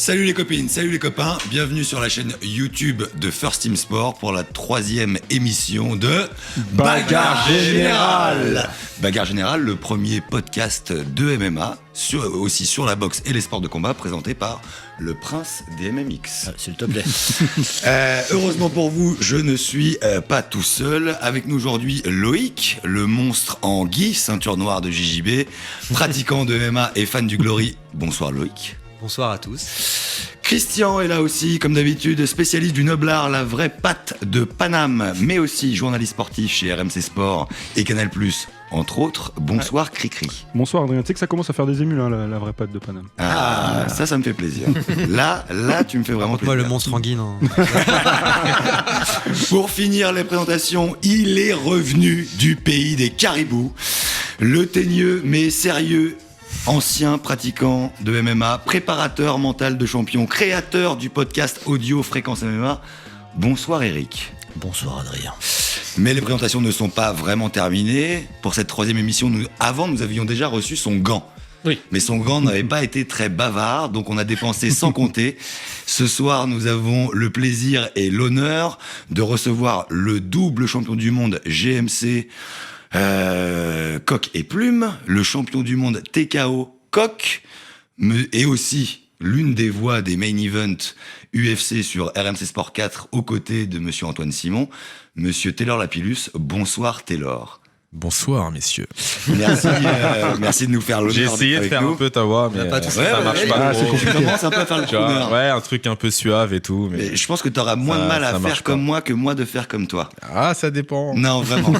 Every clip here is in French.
Salut les copines, salut les copains, bienvenue sur la chaîne YouTube de First Team Sport pour la 3e émission de Bagarre Générale. Bagarre Générale, le premier podcast de MMA, aussi sur la boxe et les sports de combat, présenté par le prince des MMX. Ah, s'il te plaît. Heureusement pour vous, je ne suis pas tout seul. Avec nous aujourd'hui, Loïc, le monstre en gui, ceinture noire de JJB, pratiquant de MMA et fan du Glory. Bonsoir Loïc. Bonsoir à tous. Christian est là aussi, comme d'habitude, spécialiste du noblard, la vraie patte de Paname, mais aussi journaliste sportif chez RMC Sport et Canal+, entre autres. Bonsoir Cricri. Bonsoir Adrien, tu sais que ça commence à faire des émules, hein, la vraie patte de Paname. Ah, ça me fait plaisir. Là, tu me fais vraiment plaisir. Moi, le monstre en non. Pour finir les présentations, il est revenu du pays des caribous. Le teigneux, mais sérieux, ancien pratiquant de MMA, préparateur mental de champion, créateur du podcast audio Fréquence MMA. Bonsoir Eric. Bonsoir Adrien. Mais les présentations ne sont pas vraiment terminées. Pour cette 3e émission, nous avions déjà reçu son gant. Oui. Mais son gant n'avait pas été très bavard, donc on a dépensé sans compter. Ce soir, nous avons le plaisir et l'honneur de recevoir le double champion du monde GMC Coq et Plume, le champion du monde TKO Coq, et aussi l'une des voix des main events UFC sur RMC Sport 4 aux côtés de monsieur Antoine Simon, monsieur Taylor Lapillus. Bonsoir Taylor. Bonsoir messieurs. Merci de nous faire l'honneur. J'ai essayé de faire un peu ta voix, mais ça marche pas trop. Tu commences un peu à faire le crooner. Ouais, un truc un peu suave et tout. Mais je pense que t'auras moins de mal à faire comme moi que moi de faire comme toi. Ah, ça dépend. Non, vraiment.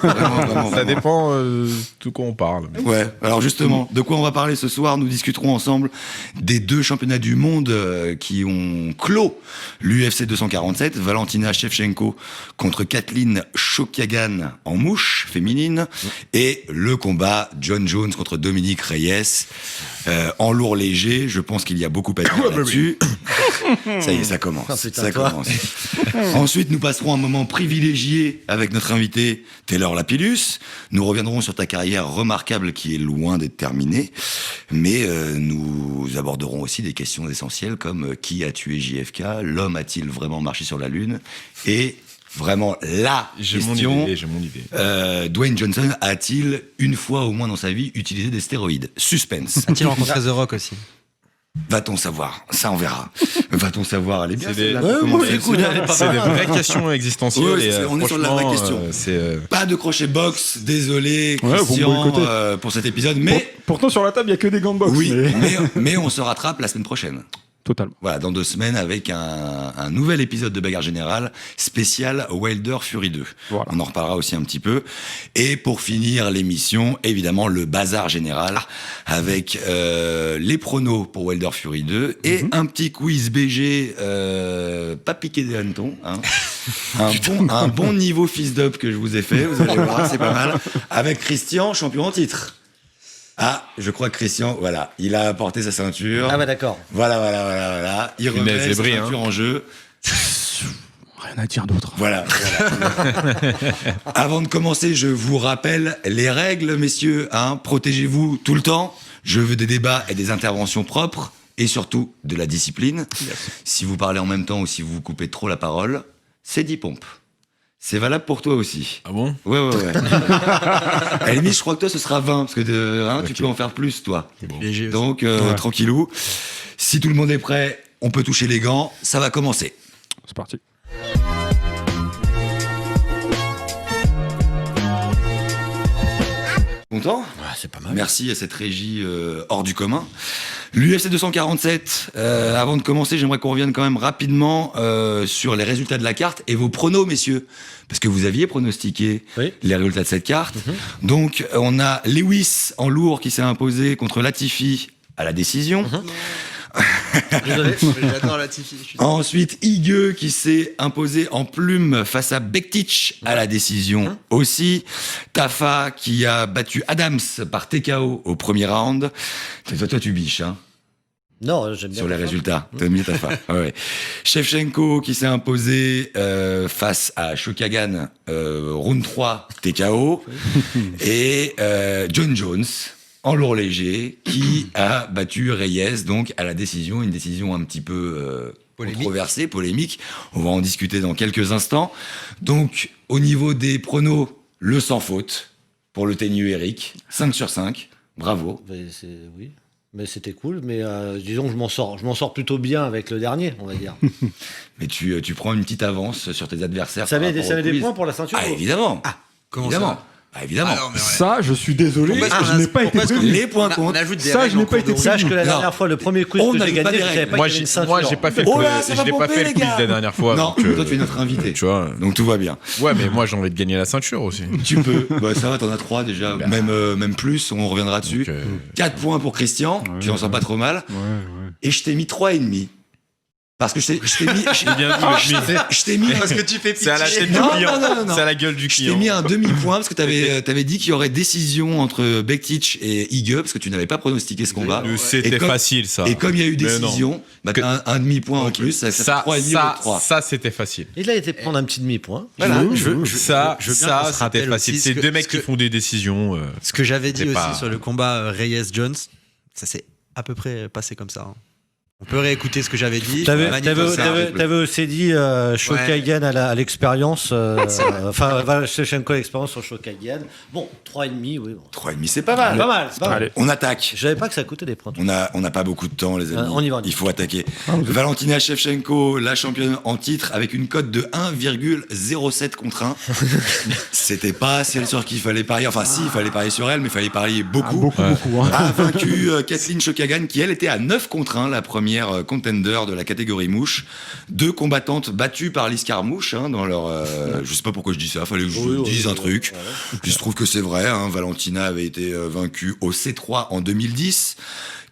Ça dépend de quoi on parle. Ouais, alors justement, de quoi on va parler ce soir? Nous discuterons ensemble des 2 championnats du monde qui ont clos l'UFC 247, Valentina Shevchenko contre Kathleen Chookagian en mouche féminine, et le combat John Jones contre Dominique Reyes en lourd léger. Je pense qu'il y a beaucoup à dire là-dessus. Ça y est, ça commence. Ça commence. Ensuite, nous passerons un moment privilégié avec notre invité Taylor Lapillus. Nous reviendrons sur ta carrière remarquable qui est loin d'être terminée, mais nous aborderons aussi des questions essentielles comme qui a tué JFK, l'homme a-t-il vraiment marché sur la Lune, et vraiment la question, j'ai mon idée. Dwayne Johnson a-t-il une fois au moins dans sa vie utilisé des stéroïdes? Suspense. A-t-il rencontré The Rock aussi? Va-t-on savoir? Ça on verra. Va-t-on savoir? Elle est bien. C'est des vraies questions existentielles. Ouais, et on est sur la vraie question. Pas de crochet box, désolé Christian pour cet épisode, mais Pourtant sur la table il y a que des gants de boxe. oui, mais on se rattrape la semaine prochaine. Totalement. Voilà, dans 2 semaines avec un nouvel épisode de Bagarre Générale spécial Wilder Fury 2. Voilà. On en reparlera aussi un petit peu. Et pour finir l'émission, évidemment, le bazar général avec les pronos pour Wilder Fury 2 et un petit quiz BG pas piqué des hannetons. Hein. un bon niveau fist-up que je vous ai fait. Vous allez voir, c'est pas mal. Avec Christian, champion en titre. Ah, je crois que Christian, voilà, il a apporté sa ceinture. Ah bah d'accord. Voilà. Il remet sa ceinture en jeu. Rien à dire d'autre. Voilà. Avant de commencer, je vous rappelle les règles, messieurs. Protégez-vous tout le temps. Je veux des débats et des interventions propres. Et surtout, de la discipline. Yes. Si vous parlez en même temps ou si vous coupez trop la parole, c'est 10 pompes. C'est valable pour toi aussi. Ah bon? Ouais. À la limite, je crois que toi, ce sera 20, parce que okay. Tu peux en faire plus, toi. Bon. Donc, tranquillou. Si tout le monde est prêt, on peut toucher les gants. Ça va commencer. C'est parti. Content? Ouais, c'est pas mal. Merci à cette régie hors du commun. L'UFC 247, avant de commencer, j'aimerais qu'on revienne quand même rapidement sur les résultats de la carte et vos pronos, messieurs. Parce que vous aviez pronostiqué les résultats de cette carte. Donc, on a Lewis en lourd qui s'est imposé contre Latifi à la décision. Désolé, j'adore Latifi. Ensuite, Ige qui s'est imposé en plume face à Bektic à la décision aussi. Tafa qui a battu Adams par TKO au premier round. Toi, tu biches, hein? Non, j'aime bien. Sur les résultats, t'aimes bien Tafa. Ouais. Shevchenko qui s'est imposé face à Chookagian, round 3 TKO. Et John Jones en lourd léger, qui a battu Reyes, donc à la décision, une décision un petit peu controversée, polémique. On va en discuter dans quelques instants. Donc, au niveau des pronos, le sans faute pour le Teigneux Eric, 5 sur 5. Bravo. Oui, mais c'était cool. Mais disons que je m'en sors plutôt bien avec le dernier, on va dire. Mais tu prends une petite avance sur tes adversaires. Ça met par rapport au des quiz. points pour la ceinture. Ah, évidemment. Comment Évidemment. ça Ah, évidemment. Alors, mais ouais. Ça, je suis désolé, je n'ai pas été pourquoi est-ce que prévenu. Les points on comptent. ajoute des Ça, règles je n'ai en pas cours de été route. Sache que la Non. dernière fois, le premier quiz On que j'ai n'ajoute pas gagné, des je savais règles. pas Moi, qu'il y avait une j'ai ceinture. pas fait, Oh là, ça va je l'ai pas pomper, fait les le quiz gars. la dernière fois. Non, donc, toi tu es notre invité. tu vois. Donc tout va bien. Ouais, mais moi j'ai envie de gagner la ceinture aussi. Tu peux. Bah, ça va, t'en as 3 déjà. Même plus, on reviendra dessus. Donc, 4 points pour Christian, tu en sors pas trop mal. Ouais, ouais. Et je t'ai mis 3,5. Parce que je t'ai mis. J'ai bien vu le demi. Je t'ai mis. Parce que tu fais C'est à la pitié. tête du Non, client. non. C'est à la gueule du Je t'ai client. mis un demi-point parce que t'avais dit qu'il y aurait décision entre Bektic et Ige parce que tu n'avais pas pronostiqué ce combat. C'était Et comme- facile ça. Et comme il y a eu Mais non. décision, bah, t'as un demi-point en plus, ça fait 3,5 au 3. Ça c'était facile. Il a été prendre un petit demi-point. Voilà. Je veux bien Ça qu'on se c'était rappelle facile. aussi C'est ce que- deux mecs ce que- qui font des décisions. Ce que j'avais dit C'est aussi pas- sur le combat Reyes-Jones, ça s'est à peu près passé comme ça. Hein. On peut réécouter ce que j'avais dit. T'avais Magnifique. aussi dit Shokagan à l'expérience, enfin Shevchenko à l'expérience sur Shokagan. Bon, 3,5, oui. Bon. 3,5, c'est pas mal. Pas mal, c'est pas mal. Allez. On attaque. Je savais pas que ça coûtait des points. On n'a pas beaucoup de temps, les amis. On y va. Il faut attaquer. Valentina Shevchenko, la championne en titre, avec une cote de 1,07 contre 1. C'était pas celle sur qui il fallait parier. Enfin, si, il fallait parier sur elle, mais il fallait parier beaucoup. Beaucoup, beaucoup. Hein. A vaincu Kathleen Shokagan, qui elle était à 9 contre 1, la première contender de la catégorie mouche. 2 combattantes battues par l'Iscarmouche dans leur. Je sais pas pourquoi je dis ça, fallait que je dise un truc. Il se trouve que c'est vrai. Valentina avait été vaincue au C3 en 2010.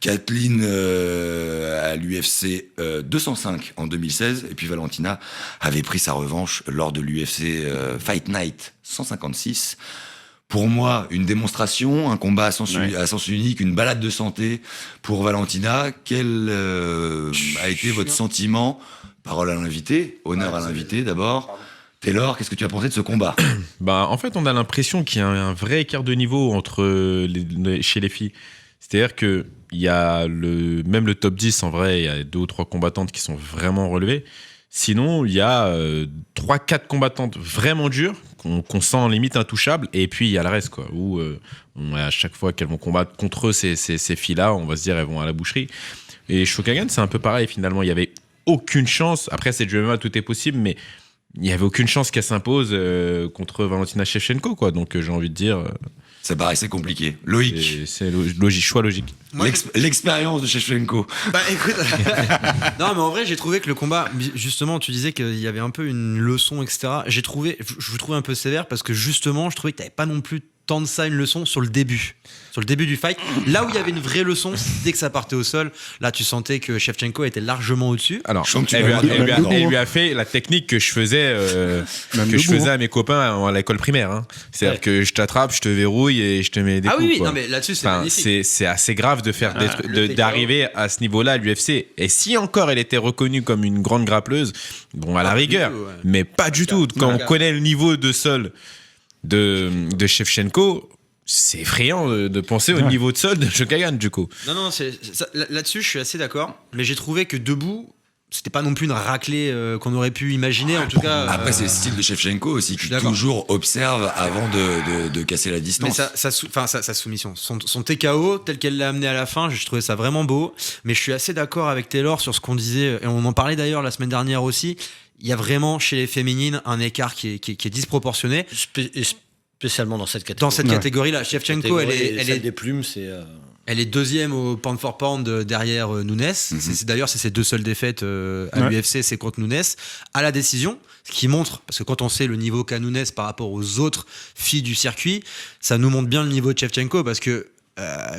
Kathleen à l'UFC 205 en 2016. Et puis Valentina avait pris sa revanche lors de l'UFC Fight Night 156. Pour moi, une démonstration, un combat à sens unique, une balade de santé pour Valentina. Quel a été votre sentiment? Parole à l'invité, honneur à l'invité d'abord. Taylor, qu'est-ce que tu as pensé de ce combat? Bah, en fait, on a l'impression qu'il y a un vrai écart de niveau chez les filles. C'est-à-dire que il y a même le top 10, en vrai, il y a 2 ou 3 combattantes qui sont vraiment relevées. Sinon, il y a 3-4 combattantes vraiment dures qu'on sent limite intouchables. Et puis, il y a le reste, quoi, où à chaque fois qu'elles vont combattre contre eux, ces filles-là, on va se dire, elles vont à la boucherie. Et Shokagan, c'est un peu pareil, finalement. Il n'y avait aucune chance. Après, c'est du MMA, tout est possible, mais il n'y avait aucune chance qu'elle s'impose contre Valentina Shevchenko, quoi. Donc, j'ai envie de dire... Ça paraissait compliqué. Loïc, c'est logique, choix logique. Moi, l'expérience de Shevchenko. Bah écoute, non mais en vrai j'ai trouvé que le combat, justement tu disais qu'il y avait un peu une leçon etc. Je vous trouvais un peu sévère parce que justement je trouvais que t'avais pas non plus tant de ça une leçon sur le début du fight. Là où il y avait une vraie leçon, dès que ça partait au sol, là tu sentais que Shevchenko était largement au-dessus. Alors, Je sens que tu elle vas lui dire elle lui a fait la technique que je faisais, à mes copains à l'école primaire. Hein. C'est-à-dire que je t'attrape, je te verrouille et je te mets des Ah coups. oui, oui, quoi. non mais là-dessus c'est Enfin, magnifique. c'est assez grave de faire d'arriver à ce niveau-là à l'UFC. Et si encore elle était reconnue comme une grande grappleuse, bon à la rigueur, tout, ouais. mais pas du tout. Quand on Regarde. connaît le niveau de sol de Shevchenko, c'est effrayant de penser au niveau de sol de Shokagan du coup. Non, là-dessus je suis assez d'accord, mais j'ai trouvé que debout, c'était pas non plus une raclée qu'on aurait pu imaginer en tout cas. Après, c'est le style de Shevchenko aussi, je suis qui d'accord. toujours observe avant de casser la Mais distance. sa soumission, son TKO tel qu'elle l'a amené à la fin, je trouvais ça vraiment beau. Mais je suis assez d'accord avec Taylor sur ce qu'on disait, et on en parlait d'ailleurs la semaine dernière aussi. Il y a vraiment chez les féminines un écart qui est disproportionné. Spécialement dans cette catégorie. Dans cette catégorie-là, Shevchenko, elle est des plumes, c'est. Elle est deuxième au pound for pound derrière Nunes. D'ailleurs, c'est ses 2 seules défaites à l'UFC, c'est contre Nunes. À la décision, ce qui montre, parce que quand on sait le niveau qu'a Nunes par rapport aux autres filles du circuit, ça nous montre bien le niveau de Shevchenko, parce que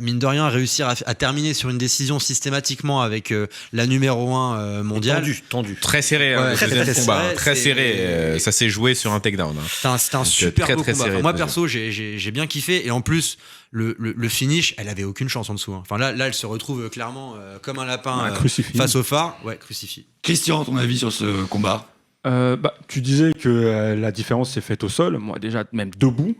mine de rien, réussir à terminer sur une décision systématiquement avec la numéro 1 mondiale. Tendu. Très serré, Ouais, le très, deuxième très combat, serré, très c'est- serré. Ça s'est joué sur un takedown. Hein. C'était un Donc, super très, beau très combat. serré, Enfin, moi, très perso, j'ai bien kiffé. Et en plus, le finish, elle avait aucune chance en dessous. Hein. Enfin, là, elle se retrouve clairement comme un lapin Crucifié. face au phare. Ouais, crucifié. Christian, ton avis sur ce combat? Tu disais que la différence s'est faite au sol. Moi, déjà, même debout,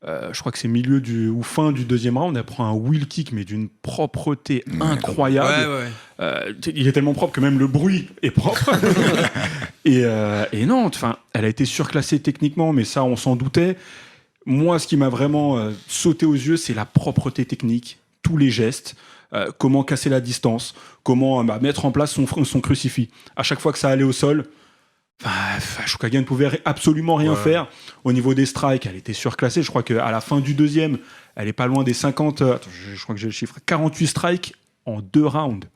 Je crois que c'est milieu ou fin du deuxième round. Elle prend un wheel kick, mais d'une propreté incroyable. Il est tellement propre que même le bruit est propre. et non, enfin, elle a été surclassée techniquement, mais ça, on s'en doutait. Moi, ce qui m'a vraiment sauté aux yeux, c'est la propreté technique, tous les gestes, comment casser la distance, comment mettre en place son crucifix. À chaque fois que ça allait au sol, Chookagian ne pouvait absolument rien faire. Au niveau des strikes, elle était surclassée. Je crois qu'à la fin du deuxième, elle est pas loin des 50. Attends, je crois que j'ai le chiffre. 48 strikes en 2 rounds.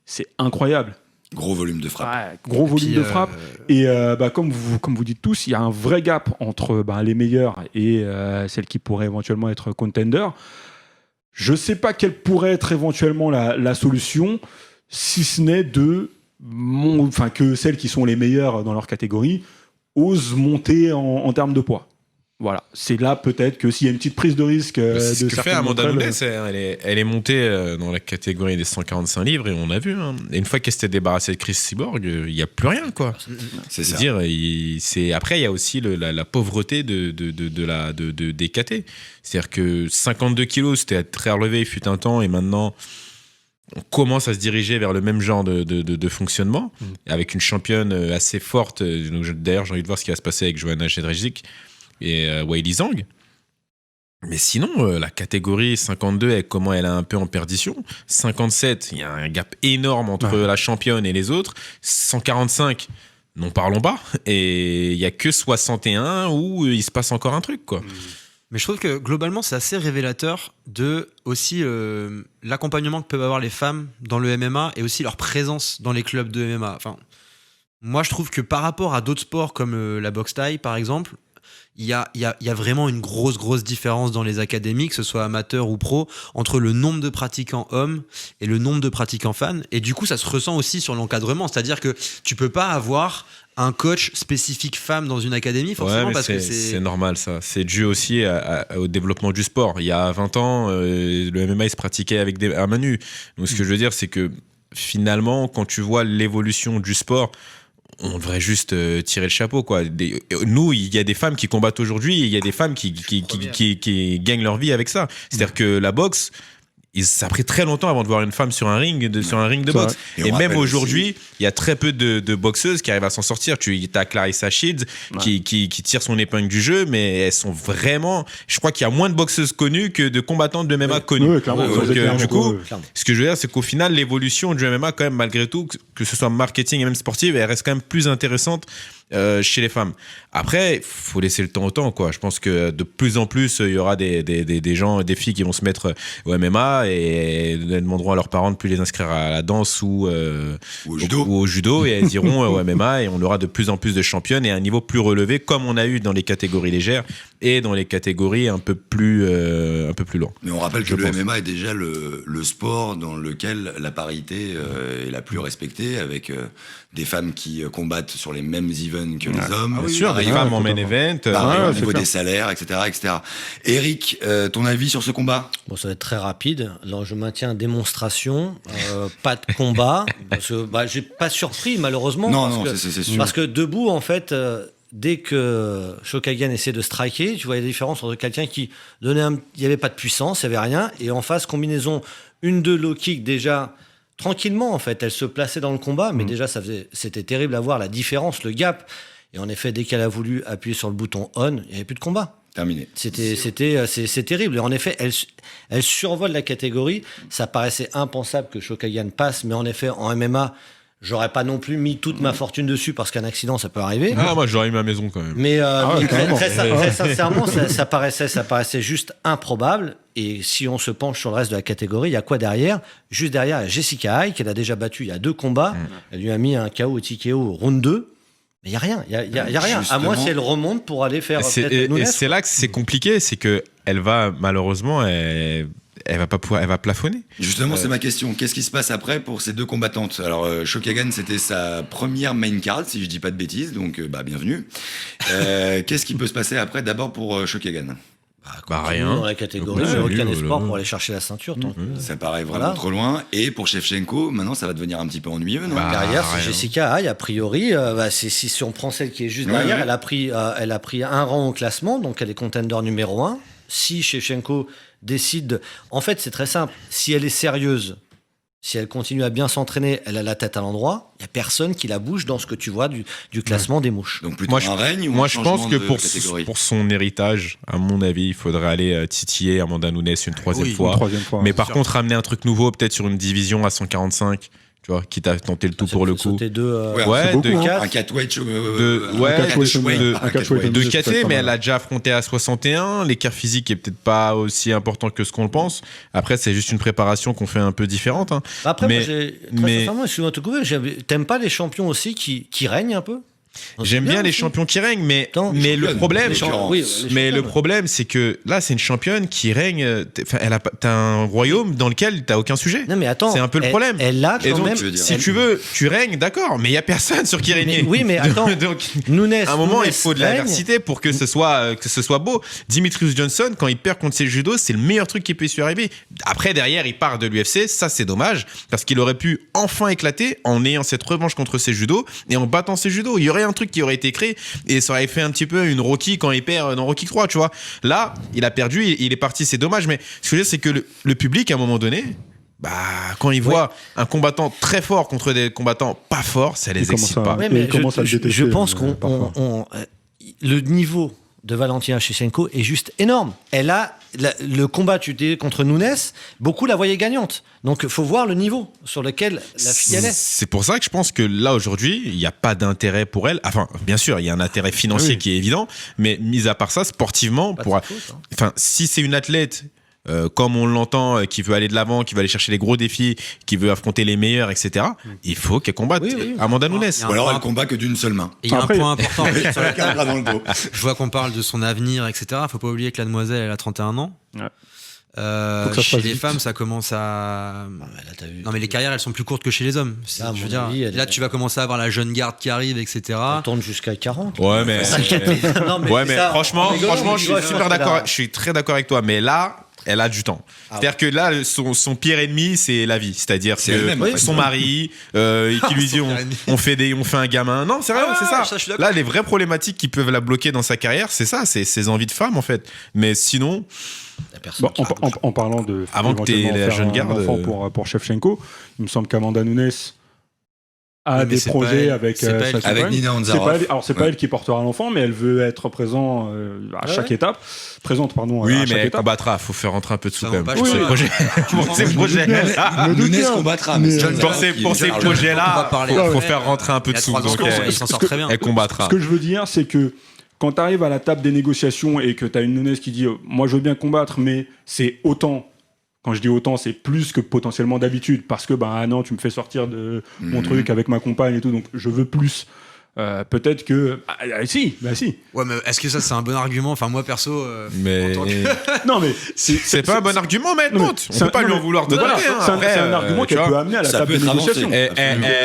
C'est incroyable. Gros volume de frappe. Gros volume de frappe. Et comme vous dites tous, il y a un vrai gap entre les meilleurs et celles qui pourraient éventuellement être contender. Je sais pas quelle pourrait être éventuellement la solution, si ce n'est que celles qui sont les meilleures dans leur catégorie osent monter en termes de poids. Voilà, c'est là peut-être que s'il y a une petite prise de risque c'est ce de que fait Amanda Nunes, elle est montée dans la catégorie des 145 livres et on a vu. Et une fois qu'elle s'était débarrassée de Chris Cyborg, il n'y a plus rien, quoi. C'est ça. Dire, après, il y a aussi la pauvreté des KT. C'est-à-dire que 52 kilos, c'était très relevé, il fut un temps, et maintenant on commence à se diriger vers le même genre de fonctionnement, avec une championne assez forte. D'ailleurs, j'ai envie de voir ce qui va se passer avec Joanna Jędrzejczyk et Weili Zhang. Mais sinon, la catégorie 52, comment elle est un peu en perdition. 57, il y a un gap énorme entre la championne et les autres. 145, n'en parlons pas. Et il n'y a que 61 où il se passe encore un truc, quoi. Mais je trouve que globalement, c'est assez révélateur de aussi l'accompagnement que peuvent avoir les femmes dans le MMA et aussi leur présence dans les clubs de MMA. Enfin, moi, je trouve que par rapport à d'autres sports comme la boxe thaï, par exemple, il y a vraiment une grosse différence dans les académies, que ce soit amateur ou pro, entre le nombre de pratiquants hommes et le nombre de pratiquants femmes. Et du coup, ça se ressent aussi sur l'encadrement. C'est-à-dire que tu peux pas avoir un coach spécifique femme dans une académie, forcément, parce que c'est normal, ça. C'est dû aussi au développement du sport. Il y a 20 ans, le MMA il se pratiquait avec à main nue. Donc, ce que je veux dire, c'est que finalement, quand tu vois l'évolution du sport, on devrait juste tirer le chapeau, quoi. Nous, il y a des femmes qui combattent aujourd'hui, et il y a des femmes qui gagnent leur vie avec ça. C'est-à-dire que la boxe, ça a pris très longtemps avant de voir une femme sur un ring de boxe. Et même aujourd'hui, il y a très peu de boxeuses qui arrivent à s'en sortir. Tu as Clarissa Shields qui tire son épingle du jeu, mais elles sont vraiment... Je crois qu'il y a moins de boxeuses connues que de combattantes de MMA connues. Oui, clairement. Donc, du coup, ce que je veux dire, c'est qu'au final, l'évolution du MMA, quand même, malgré tout, que ce soit marketing et même sportive, elle reste quand même plus intéressante chez les femmes. Après, il faut laisser le temps au temps, quoi. Je pense que de plus en plus, il y aura des gens, des filles qui vont se mettre au MMA et elles demanderont à leurs parents de plus les inscrire à la danse ou au judo et elles iront au MMA et on aura de plus en plus de championnes et un niveau plus relevé comme on a eu dans les catégories légères et dans les catégories un peu plus lourd. Mais on rappelle que le MMA est déjà le sport dans lequel la parité est la plus respectée, avec des femmes qui combattent sur les mêmes events que les hommes. Bien sûr, des femmes en main event. Au niveau des salaires, etc. Eric, ton avis sur ce combat ? Bon, ça va être très rapide. Alors, je maintiens démonstration, pas de combat. Parce que, j'ai pas surpris, malheureusement. C'est sûr. Parce que debout, en fait, dès que Chookagian essaie de striker, tu vois la différence entre quelqu'un qui donnait il n'y avait pas de puissance, il n'y avait rien, et en face, combinaison 1-2 low kick déjà. Tranquillement, en fait, elle se plaçait dans le combat, mais déjà, c'était terrible à voir la différence, le gap. Et en effet, dès qu'elle a voulu appuyer sur le bouton on, il n'y avait plus de combat. Terminé. C'est terrible. Et en effet, elle survole la catégorie. Ça paraissait impensable que Chookagian passe, mais en effet, en MMA, j'aurais pas non plus mis toute ma fortune dessus parce qu'un accident, ça peut arriver. Ah, moi, j'aurais mis ma maison quand même. Mais très sincèrement, ça paraissait juste improbable. Et si on se penche sur le reste de la catégorie, il y a quoi derrière ? Juste derrière, il y a Jessica Eye, qu'elle a déjà battu il y a 2 combats. Elle lui a mis un KO au TKO au round 2. Mais il n'y a rien. Il y a rien. À moins si elle remonte pour aller faire... Et c'est là que c'est compliqué. C'est qu'elle va, malheureusement... Elle va plafonner. Justement, c'est ma question. Qu'est-ce qui se passe après pour ces 2 combattantes ? Alors, Chookagian, c'était sa première main card, si je dis pas de bêtises, donc bienvenue. Qu'est-ce qui peut se passer après, d'abord pour Chookagian ? rien. Dans la catégorie, Ouais, j'ai aucun nul, espoir là. pour aller chercher la ceinture. Tant que... Ça paraît vraiment Voilà. trop loin. Et pour Shevchenko, maintenant, ça va devenir un petit peu ennuyeux, non? Derrière, c'est rien. Jessica Hay, a priori. Si on prend celle qui est juste derrière, ouais. elle a pris un rang au classement, donc elle est contender numéro 1. Si Shevchenko décide. En fait, c'est très simple. Si elle est sérieuse, si elle continue à bien s'entraîner, elle a la tête à l'endroit, il n'y a personne qui la bouge dans ce que tu vois du classement des mouches. Donc plutôt Moi, un règne ou Moi, un je pense changement que de catégorie? pour son héritage, à mon avis, il faudrait aller titiller Amanda Nunes une troisième Oui, fois. Une troisième fois. Mais ouais. par sûr. contre, ramener un truc nouveau, peut-être sur une division à 145, tu vois, quitte à tenter le tout Ça pour fait le coup. sauter deux, Ouais, c'est beaucoup, de hein. quatre. Un catweight, ouais, un catchweight. de c'est KT, pas mais mal. elle a déjà affronté à 61. L'écart physique est peut-être pas aussi important que ce qu'on le pense. Après, c'est juste une préparation qu'on fait un peu différente. Hein. Après, Mais- moi, très mais- sincèrement, excuse-moi de te couper, t'aimes pas les champions aussi qui règnent un peu? J'aime bien les aussi. champions qui règnent, mais, Attends, mais le championne, problème, les champions. Oui, les mais le championnes. problème, c'est que là, c'est une championne qui règne. T'as un royaume dans lequel t'as aucun sujet. Non, mais attends. C'est un peu le problème. Elle a Et quand donc, même. tu veux dire, si tu veux, tu règnes, d'accord, mais il y a personne sur qui régner. oui, mais attends. Donc, Nunes, à un moment, Nunes il faut de la règne. diversité pour que ce soit beau. Dimitrius Johnson, quand il perd contre ses judos, c'est le meilleur truc qui puisse lui arriver. Après, derrière, il part de l'UFC. Ça, c'est dommage parce qu'il aurait pu enfin éclater en ayant cette revanche contre ses judos et en battant ses judos. Il y aurait un truc qui aurait été créé et ça aurait fait un petit peu une Rocky quand il perd dans Rocky 3, tu vois. Là, il a perdu, il est parti, c'est dommage. Mais ce que je veux dire, c'est que le public, à un moment donné, quand il voit un combattant très fort contre des combattants pas forts, ça les Il commence excite à- pas. Ouais, Et mais il commence à le je détester, pense parfois. le niveau de Valentina Shevchenko est juste énorme. Elle a le combat contre Nunes, beaucoup la voyaient gagnante. Donc il faut voir le niveau sur lequel la fille elle est. C'est pour ça que je pense que là aujourd'hui, il n'y a pas d'intérêt pour elle. Enfin, bien sûr, il y a un intérêt financier Oui. qui est évident, mais mis à part ça, sportivement, Pas de sa faute, hein. enfin, si c'est une athlète comme on l'entend, qui veut aller de l'avant, qui veut aller chercher les gros défis, qui veut affronter les meilleurs, etc., il faut qu'elle combatte Oui. Amanda Nunes. Il y a Ou alors un elle combat que d'une seule main. Et il y a Après- un point important sur Avec un bras dans le dos. Je vois qu'on parle de son avenir, etc. Faut pas oublier que la demoiselle, elle a 31 ans. Ouais. Faut que ça se Chez passe les vite. femmes, ça commence à. Ah, mais là, t'as vu. Non, mais les carrières, elles sont plus courtes que chez les hommes. Là, à Je veux mon dire, avis, elle là, est- tu vas commencer à avoir la jeune garde qui arrive, etc. Elle tourne jusqu'à 40. Ouais, mais, Non, ouais, c'est mais ça. franchement, En rigolant, franchement, mais je tu suis vois, super c'est d'accord. là. Je suis très d'accord avec toi. Mais là, elle a du temps. C'est-à-dire que là, son pire ennemi, c'est la vie. C'est-à-dire C'est que elle-même, en fait. son mari, qui lui dit Son pire ennemi. on fait un gamin. Non, c'est vrai, Ah, c'est ça. ça, je suis d'accord. Là, les vraies problématiques qui peuvent la bloquer dans sa carrière, c'est ça, c'est ses envies de femme en fait. Mais sinon, Il y a personne Bon, qui la bouge. en parlant de Avant que t'aies éventuellement la faire jeune un garde, enfant pour Shevchenko, il me semble qu'Amanda Nunes a Mais des c'est pas projets elle. avec C'est pas elle. sa Avec compagne. Nina C'est Anzarov. pas elle, alors c'est pas Ouais. elle qui portera l'enfant, mais elle veut être présent à chaque étape, présente pardon oui, à mais chaque elle étape. combattra. Faut faire rentrer un peu de sous Ça quand même. n'empêche Pour pas. ces Oui. projets. Pour ces projets. Je me doute Nunes bien. combattra, Mais, mais John Pour ces On va projets-là, parler faut après. faire rentrer un peu Il y de a sous. 3 ans, Donc, il s'en sort très bien. elle combattra. Ce que je veux dire, c'est que quand tu arrives à la table des négociations et que tu as une Nunes qui dit moi je veux bien combattre, mais c'est autant. Quand je dis autant, c'est plus que potentiellement d'habitude, parce que non, tu me fais sortir de mon truc avec ma compagne et tout, donc je veux plus. Peut-être que si. Ouais, mais est-ce que ça, c'est un bon argument? Enfin, moi, perso. Mais en tant que- Non mais c'est pas un bon argument, mais Non, mais on c'est peut un- pas non, lui en mais- vouloir de voilà, donner. hein. c'est un- Après, c'est un argument tu qu'elle peut vois. amener à la ça table peut des être avancé. négociations.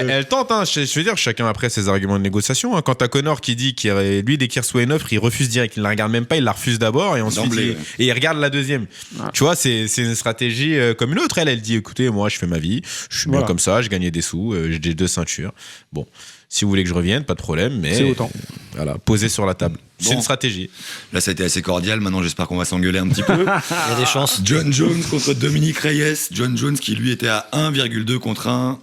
Elle tente, hein. Je veux dire, chacun après ses arguments de négociation. Hein. Quand t'as Connor qui dit lui, dès qu'il reçoit une offre, il refuse direct. Il la regarde même pas, il la refuse d'abord et ensuite D'emblée, ouais. et il regarde la deuxième. Ouais. Tu vois, c'est une stratégie comme une autre. Elle dit écoutez, moi, je fais ma vie, je suis bien Voilà. comme ça, je gagnais des sous, j'ai 2 ceintures. Bon, si vous voulez que je revienne, pas de problème, mais C'est autant. Voilà, posé sur la table. C'est Bon. une stratégie. Là, ça a été assez cordial. Maintenant, j'espère qu'on va s'engueuler un petit peu. Il y a des chances. John Jones contre Dominique Reyes. John Jones qui lui était à 1,2 contre 1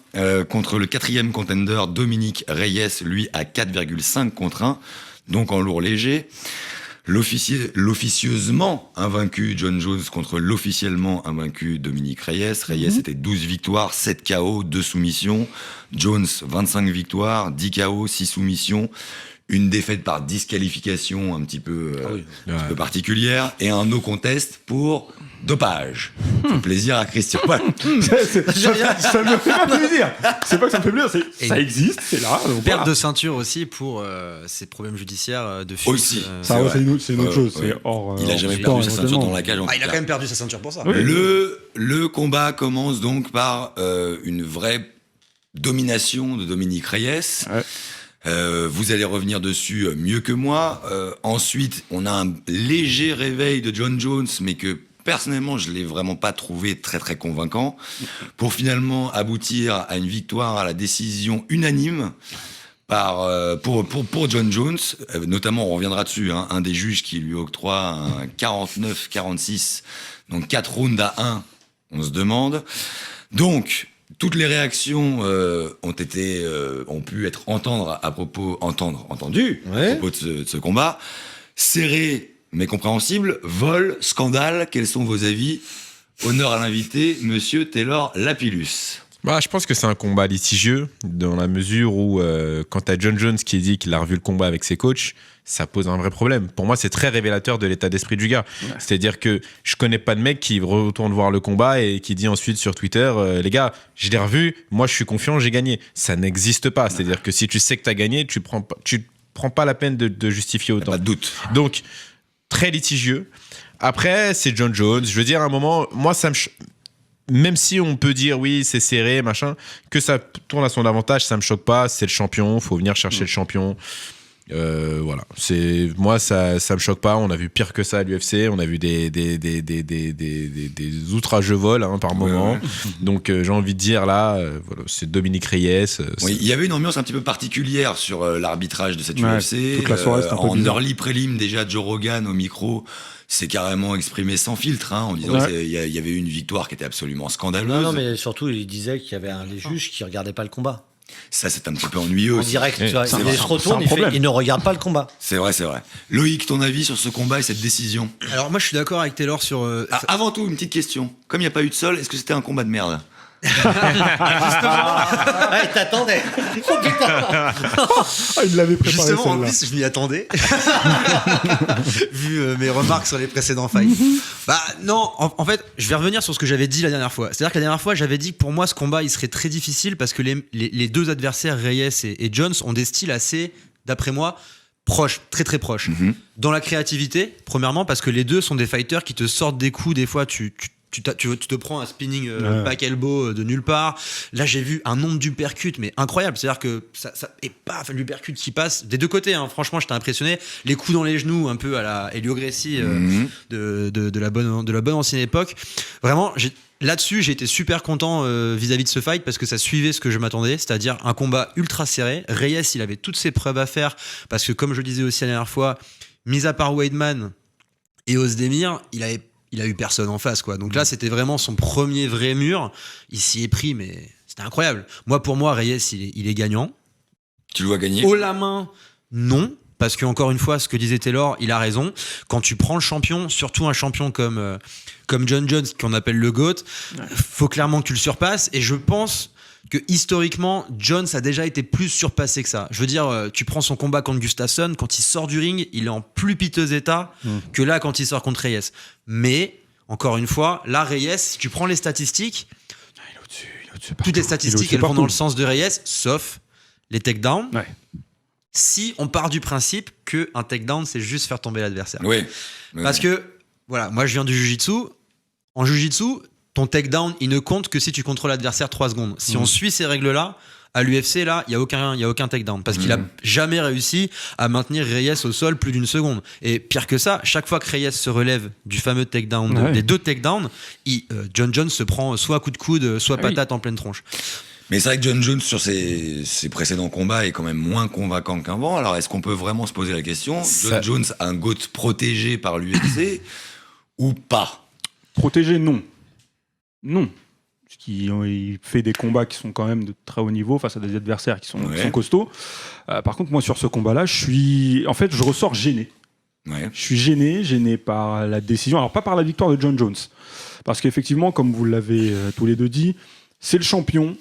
contre le 4e contender Dominique Reyes, lui à 4,5 contre 1, donc en lourd léger. L'officieusement invaincu John Jones contre l'officiellement invaincu Dominique Reyes. Reyes était 12 victoires, 7 KO, 2 soumissions. Jones, 25 victoires, 10 KO, 6 soumissions. Une défaite par disqualification un petit peu, un petit peu particulière et un no contest pour dopage. Fait plaisir à Christian. Voilà. Ça me fait pas plaisir. C'est pas que ça me fait plaisir, Et ça existe, c'est là. donc Perte voilà. de ceinture aussi pour ces problèmes judiciaires de fuite. Aussi. Ça, C'est ouais, vrai. c'est une autre chose. Ouais. C'est hors. Il a hors jamais du temps, perdu sa ceinture éventuellement. dans la cage. En Ah, il tout a cas. quand même perdu sa ceinture pour ça. Oui. Le combat commence donc par une vraie domination de Dominique Reyes. Ouais. Vous allez revenir dessus mieux que moi. Ensuite, on a un léger réveil de John Jones, mais que personnellement, je l'ai vraiment pas trouvé très très convaincant, pour finalement aboutir à une victoire à la décision unanime pour John Jones. Notamment, on reviendra dessus, hein, un des juges qui lui octroie un 49-46, donc 4 rounds à 1, on se demande. Donc, toutes les réactions ont pu être entendues à propos de ce combat. Serré, mais compréhensible. Vol, scandale, quels sont vos avis? Honneur à l'invité, monsieur Taylor Lapillus. Je pense que c'est un combat litigieux, dans la mesure où quand t'as John Jones qui dit qu'il a revu le combat avec ses coachs, ça pose un vrai problème. Pour moi, c'est très révélateur de l'état d'esprit du gars. Ouais. C'est-à-dire que je connais pas de mec qui retourne voir le combat et qui dit ensuite sur Twitter, les gars, je l'ai revu, moi je suis confiant, j'ai gagné. Ça n'existe pas. C'est-à-dire que si tu sais que t'as gagné, tu prends pas la peine de justifier autant. Pas de doute. Donc, très litigieux. Après, c'est John Jones. Je veux dire, à un moment, moi, même si on peut dire oui, c'est serré, machin, que ça tourne à son avantage, ça me choque pas. C'est le champion, faut venir chercher le champion. Voilà. Moi, ça me choque pas. On a vu pire que ça à l'UFC. On a vu des outrageux vols par moment. Ouais. Donc, j'ai envie de dire là, voilà, c'est Dominique Reyes. Oui, il y avait une ambiance un petit peu particulière sur l'arbitrage de cette UFC. Toute la soirée, c'était un peu en bizarre. early prélim, déjà Joe Rogan au micro s'est carrément exprimé sans filtre, en disant qu'il y avait eu une victoire qui était absolument scandaleuse. Non, mais surtout, il disait qu'il y avait les juges qui regardaient pas le combat. Ça, c'est un petit peu ennuyeux aussi. En direct, tu vois, il se retourne, il ne regarde pas le combat. C'est vrai. Loïc, ton avis sur ce combat et cette décition? Alors moi, je suis d'accord avec Taylor sur... Avant tout, une petite question. Comme il n'y a pas eu de sol, est-ce que c'était un combat de merde? Justement. Ouais, t'attendais. Oh putain. Il l'avait préparé. Justement, en plus, je m'y attendais. Vu mes remarques sur les précédents fights. Non, en fait, je vais revenir sur ce que j'avais dit la dernière fois. C'est-à-dire que la dernière fois, j'avais dit que pour moi, ce combat, il serait très difficile parce que les deux adversaires, Reyes et Jones, ont des styles assez, d'après moi, proches, très très proches. Dans la créativité, premièrement, parce que les deux sont des fighters qui te sortent des coups. Des fois, tu te prends un spinning back elbow de nulle part. Là, j'ai vu un nombre d'uppercuts, mais incroyable. C'est-à-dire que ça et paf, l'uppercut qui passe des deux côtés. Franchement, j'étais impressionné. Les coups dans les genoux, un peu à la Helio Gracie de la bonne ancienne époque. Vraiment, là-dessus, j'ai été super content vis-à-vis de ce fight parce que ça suivait ce que je m'attendais, c'est-à-dire un combat ultra serré. Reyes, il avait toutes ses preuves à faire parce que, comme je le disais aussi la dernière fois, mis à part Weidman et Ozdemir, il a eu personne en face, quoi. Donc là, c'était vraiment son premier vrai mur. Il s'y est pris, mais c'était incroyable. Pour moi, Reyes, il est gagnant. Tu le vois gagner? Haut la main, non. Parce que, encore une fois, ce que disait Taylor, il a raison. Quand tu prends le champion, surtout un champion comme John Jones, qu'on appelle le GOAT, faut clairement que tu le surpasses. Et je pense que historiquement, Jones a déjà été plus surpassé que ça. Je veux dire, tu prends son combat contre Gustafsson, quand il sort du ring, il est en plus piteux état que là, quand il sort contre Reyes. Mais, encore une fois, là, Reyes, si tu prends les statistiques, il est au-dessus toutes les statistiques, elles vont dans le sens de Reyes, sauf les takedowns. Ouais. Si on part du principe qu'un takedown, c'est juste faire tomber l'adversaire. Oui. Parce que, voilà, moi, je viens du jiu-jitsu. En jiu-jitsu, ton takedown, il ne compte que si tu contrôles l'adversaire 3 secondes. Si on suit ces règles-là, à l'UFC, là, il y a aucun takedown. Parce qu'il a jamais réussi à maintenir Reyes au sol plus d'une seconde. Et pire que ça, chaque fois que Reyes se relève du fameux takedown, des deux takedowns, John Jones se prend soit coup de coude, soit patate en pleine tronche. Mais c'est vrai que John Jones, sur ses précédents combats, est quand même moins convaincant qu'avant. Alors, est-ce qu'on peut vraiment se poser la question? John Jones a un GOAT protégé par l'UFC ou pas? Protégé, non. Non. Parce qu'il fait des combats qui sont quand même de très haut niveau face à des adversaires qui sont costauds. Par contre, moi, sur ce combat-là, je ressors gêné. Ouais. Je suis gêné par la décision. Alors, pas par la victoire de John Jones. Parce qu'effectivement, comme vous l'avez tous les deux dit, c'est le champion.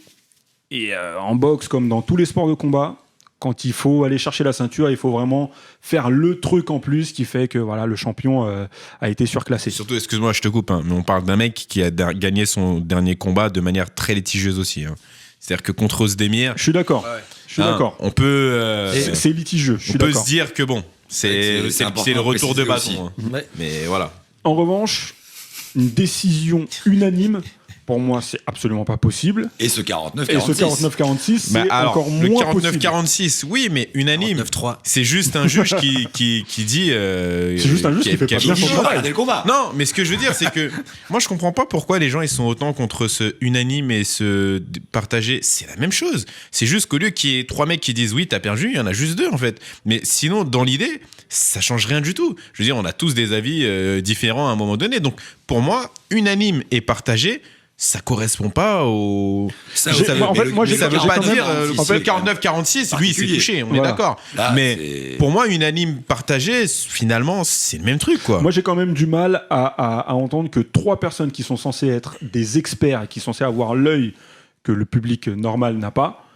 Et en boxe, comme dans tous les sports de combat, quand il faut aller chercher la ceinture, il faut vraiment faire le truc en plus qui fait que voilà, le champion a été surclassé. Surtout, excuse-moi, je te coupe, mais on parle d'un mec qui a gagné son dernier combat de manière très litigieuse aussi. C'est-à-dire que contre Ozdemir... Je suis d'accord. D'accord. On peut... c'est litigieux, je suis d'accord. On peut se dire que bon, c'est le retour de bâton. Mais voilà. En revanche, une décision unanime... pour moi, c'est absolument pas possible. Et ce 49-46. Et ce 49-46, c'est encore le moins possible. 49-46, oui, mais unanime. 49-3. C'est juste un juge qui dit. C'est juste un juge qui fait pas bien son Il faut travail. regarder le combat. Non, mais ce que je veux dire, c'est que moi, je comprends pas pourquoi les gens ils sont autant contre ce unanime et ce partagé. C'est la même chose. C'est juste qu'au lieu qu'il y ait 3 mecs qui disent oui, t'as perdu, il y en a juste 2 en fait. Mais sinon, dans l'idée, ça change rien du tout. Je veux dire, on a tous des avis différents à un moment donné. Donc, pour moi, unanime et partagé, ça correspond pas au. Ça J'ai- veut moi, en fait, moi, j'ai ça veut quand pas même- dire en fait, le 49-46, oui, c'est particulier. touché, on est Voilà. d'accord. Là, Mais c'est- pour moi, unanime partagé, finalement, c'est le même truc, quoi. Moi, j'ai quand même du mal à entendre que 3 personnes qui sont censées être des experts et qui sont censées avoir l'œil que le public normal n'a pas,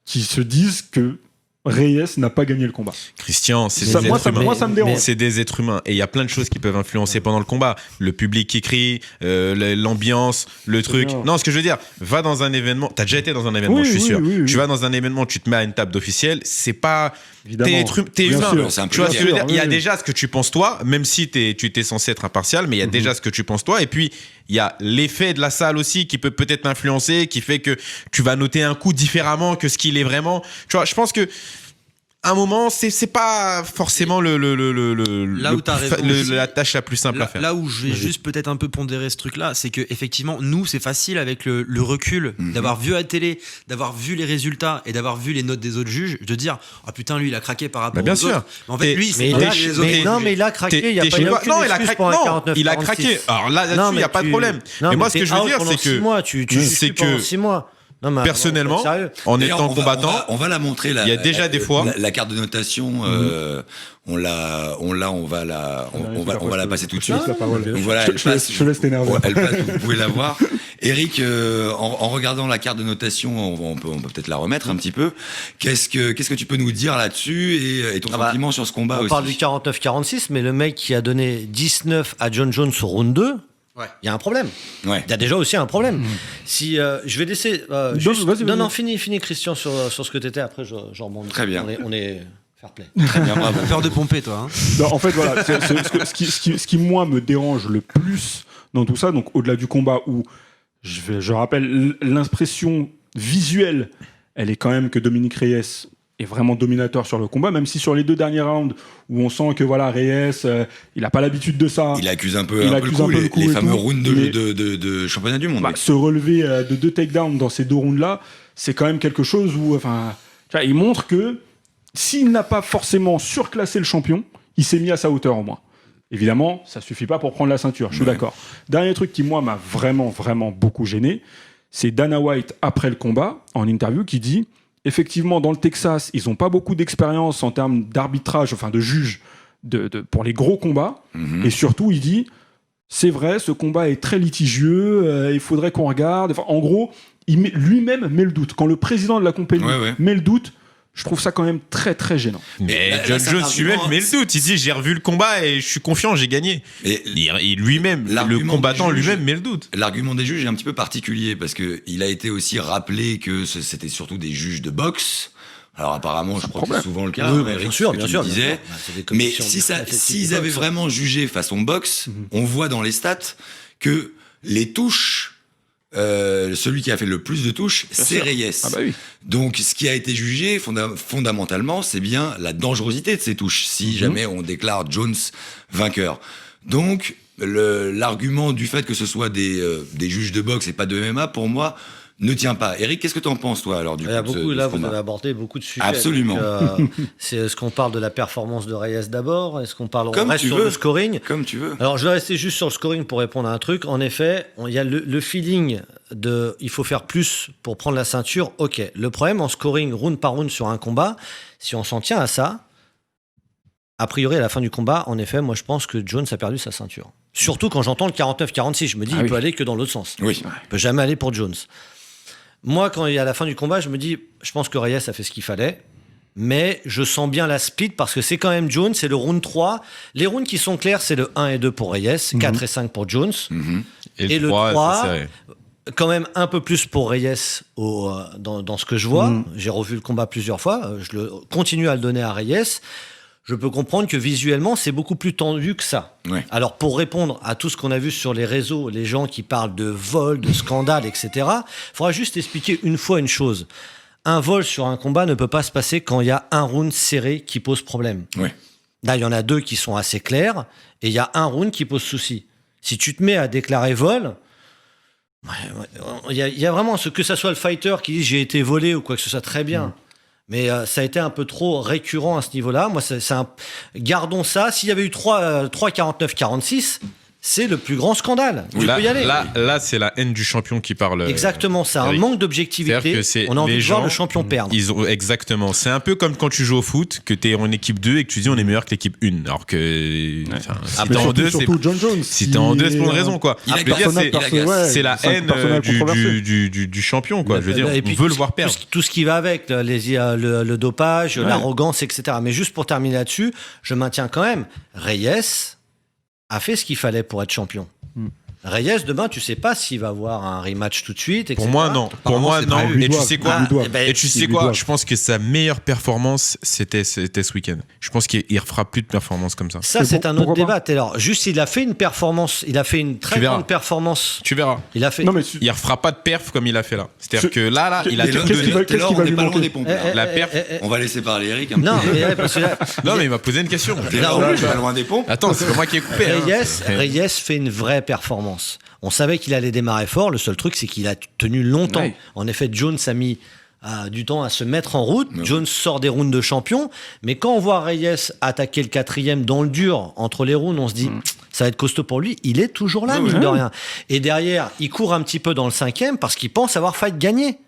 qui se disent que Reyes n'a pas gagné le combat. Christian, c'est Ça, des moi, êtres ça, humains. moi, ça me dérange. C'est des êtres humains et il y a plein de choses qui peuvent influencer pendant le combat. Le public qui crie, l'ambiance, le truc. bien. Non, ce que je veux dire, va dans un événement. T'as déjà été dans un événement, Oui, je suis oui, sûr. oui, oui. Tu vas dans un événement, tu te mets à une table d'officiel. C'est pas. Évidemment. T'es Bien humain. sûr. C'est un Tu vois peu ce que je veux sûr, dire. Il y a oui. déjà ce que tu penses toi, même si tu t'es censé être impartial, mais il y a déjà ce que tu penses toi. Et puis il y a l'effet de la salle aussi qui peut peut-être influencer, qui fait que tu vas noter un coup différemment que ce qu'il est vraiment. Tu vois, je pense que à un moment, c'est pas forcément Là où t'as raison aussi. la tâche la plus simple à faire. Là où je vais juste peut-être un peu pondérer ce truc-là, c'est que effectivement, nous, c'est facile avec le recul d'avoir vu à la télé, d'avoir vu les résultats et d'avoir vu les notes des autres juges, de dire ah putain lui il a craqué par rapport Bah, bien aux sûr. autres. Mais en fait, lui, Mais c'est il pas a, les autres. mais il a craqué, il n'y a T'es pas chez eu toi. aucune Non, il a excuse craqué. pour un Non, 49, il a 46. craqué. Alors là, Non, là-dessus, il n'y a mais pas de tu- problème. Non, Mais moi, ce t'es que je veux out dire, pendant c'est 6 que mois, tu c'est suis pendant que 6 mois. Non, mais personnellement, faut être sérieux. en D'ailleurs, étant on va- combattant, on va la montrer. il y a déjà des fois. La carte de notation, on va la passer tout de Je suite. laisse la parole. Donc voilà, Je- elle je laisse- passe- je laisse t'énerver. Elle passe, vous pouvez la voir. Eric, en regardant la carte de notation, on peut peut-être la remettre un petit peu. Qu'est-ce que tu peux nous dire là-dessus et ton sentiment sur ce combat On aussi? parle du 49-46, mais le mec qui a donné 19 à John Jones au round 2, il y a un problème. Ouais. Il y a déjà aussi un problème. Si je vais laisser juste... vas-y, Non, vas-y. non, finis Christian sur ce que t'étais. Après, je rebondis. Très bien. On est fair play. Très bien, bravo. Peur de pomper, toi. Hein. Non, en fait, voilà, ce qui, moi, me dérange le plus dans tout ça, donc au-delà du combat où, je rappelle, l'impression visuelle, elle est quand même que Dominique Reyes est vraiment dominateur sur le combat, même si sur les 2 derniers rounds, où on sent que voilà, Reyes, il n'a pas l'habitude de ça. Il accuse un peu, Il un peu accuse un peu le le coup, coup les et fameux tout, rounds mais- de championnat du monde. Bah, se relever de 2 takedowns dans ces 2 rounds-là, c'est quand même quelque chose où, enfin, tu vois, il montre que s'il n'a pas forcément surclassé le champion, il s'est mis à sa hauteur au moins. Évidemment, ça suffit pas pour prendre la ceinture, je suis d'accord. Dernier truc qui, moi, m'a vraiment, vraiment beaucoup gêné, c'est Dana White, après le combat, en interview, qui dit effectivement, dans le Texas, ils n'ont pas beaucoup d'expérience en termes d'arbitrage, enfin de juge, pour les gros combats. Et surtout, il dit c'est vrai, ce combat est très litigieux, il faudrait qu'on regarde. Enfin, en gros, lui-même met le doute. Quand le président de la compagnie met le doute, je trouve ça quand même très très gênant. Mais là, John c'est un Jones argument, lui-même met le doute. Il dit j'ai revu le combat et je suis confiant, j'ai gagné. Et Et lui-même, le l'argument combattant du juge- lui-même met le doute. l'argument des juges est un petit peu particulier parce que il a été aussi rappelé que c'était surtout des juges de boxe. Alors apparemment, je crois que c'est souvent le cas. Oui, Eric, bien ce sûr, que bien tu sûr. me disais. bien sûr. Bah, c'est des Mais commissions s'ils de avaient boxe. vraiment jugé façon boxe, on voit dans les stats que les touches, celui qui a fait le plus de touches, c'est sûr. Reyes. Ah bah oui. Donc, ce qui a été jugé fondamentalement, c'est bien la dangerosité de ces touches, si jamais on déclare Jones vainqueur. Donc, l'argument du fait que ce soit des juges de boxe et pas de MMA, pour moi, ne tient pas. Eric, qu'est-ce que tu en penses, toi, alors, du Il y a coup, beaucoup, de là, ce vous combat avez abordé beaucoup de sujets. Absolument. Donc, est-ce qu'on parle de la performance de Reyes d'abord? Est-ce qu'on parle Comme on reste tu sur veux. le scoring? Comme tu veux. Alors, je vais rester juste sur le scoring pour répondre à un truc. En effet, il y a le feeling de il faut faire plus pour prendre la ceinture. Ok. Le problème en scoring round par round sur un combat, si on s'en tient à ça, a priori, à la fin du combat, en effet, moi, je pense que Jones a perdu sa ceinture. Surtout quand j'entends le 49-46. Je me dis, il peut aller que dans l'autre sens. Oui. Il peut jamais aller pour Jones. Moi, quand il y a la fin du combat, je me dis, je pense que Reyes a fait ce qu'il fallait. Mais je sens bien la split parce que c'est quand même Jones, c'est le round 3. Les rounds qui sont clairs, c'est le 1 et 2 pour Reyes, 4 et 5 pour Jones. Et le 3, 3, c'est serré. quand même un peu plus pour Reyes dans ce que je vois. J'ai revu le combat plusieurs fois. Je continue à le donner à Reyes. je peux comprendre que visuellement, c'est beaucoup plus tendu que ça. Ouais. Alors, pour répondre à tout ce qu'on a vu sur les réseaux, les gens qui parlent de vol, de scandale, etc., il faudra juste expliquer une fois une chose. Un vol sur un combat ne peut pas se passer quand il y a un round serré qui pose problème. Ouais. Là, il y en a 2 qui sont assez clairs, et il y a un round qui pose souci. Si tu te mets à déclarer vol, il y a vraiment, que ça soit le fighter qui dit j'ai été volé ou quoi que ce soit, très bien. Mais ça a été un peu trop récurrent à ce niveau-là. Moi, gardons ça. S'il y avait eu 3 49-46, c'est le plus grand scandale. Tu peux y aller. Là, c'est la haine du champion qui parle. Exactement, c'est un Eric. manque d'objectivité. On a envie de voir le champion perdre. Exactement. C'est un peu comme quand tu joues au foot, que tu es en équipe 2 et que tu dis on est meilleur que l'équipe 1. Alors que si t'es en 2, c'est John Jones. si t'es en 2, c'est pour une raison, quoi. C'est la haine du champion, quoi. Je veux dire, on veut le voir perdre. Tout ce qui va avec, le dopage, l'arrogance, etc. Mais juste pour terminer là-dessus, je maintiens quand même, Reyes a fait ce qu'il fallait pour être champion. Reyes, demain, tu sais pas s'il va avoir un rematch tout de suite, etc. Pour moi, non. Pour moi, non. Et tu sais quoi Et tu sais quoi Je pense que sa meilleure performance, c'était ce week-end. Je pense qu'il ne refera plus de performance comme ça. Ça, c'est un autre débat, Taylor. Juste, il a fait une performance. Il a fait une très grande performance. Tu verras. Il a fait. Non, mais Il refera pas de perf comme il a fait là. C'est-à-dire que là, il a tout qu'est-ce donné. qui va lui manquer La perf. On va laisser parler Eric un peu. Non, parce que là, Non, mais il m'a posé une question. Taylor, pas loin des pompes. Attends, c'est pas moi qui ai coupé. Reyes fait une vraie performance. On savait qu'il allait démarrer fort. Le seul truc, c'est qu'il a tenu longtemps. Ouais. En effet, Jones a mis du temps à se mettre en route. Jones sort des rounds de champion. Mais quand on voit Reyes attaquer le 4e dans le dur, entre les rounds, on se dit, ça va être costaud pour lui. Il est toujours là, mine de rien. Et derrière, il court un petit peu dans le 5e parce qu'il pense avoir fight gagné.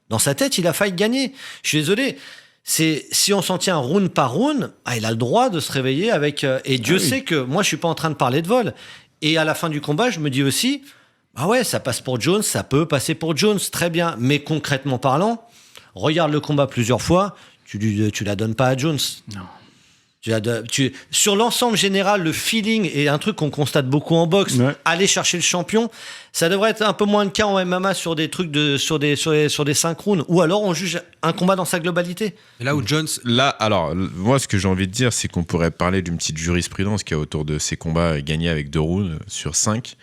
Dans sa tête, il a fight gagné. Je suis désolé. Si on s'en tient round par round, il a le droit de se réveiller avec... et Dieu sait que moi, je suis pas en train de parler de vol. Et à la fin du combat, je me dis aussi, ça passe pour Jones, ça peut passer pour Jones, très bien. Mais concrètement parlant, regarde le combat plusieurs fois, tu la donnes pas à Jones. Non. Sur l'ensemble général, le feeling est un truc qu'on constate beaucoup en boxe. Ouais. Aller chercher le champion, ça devrait être un peu moins le cas en MMA sur des trucs sur des 5 rounds. Ou alors on juge un combat dans sa globalité. Et là où Jones... Alors, moi, ce que j'ai envie de dire, c'est qu'on pourrait parler d'une petite jurisprudence qu'il y a autour de ces combats gagnés avec 2 rounds sur 5.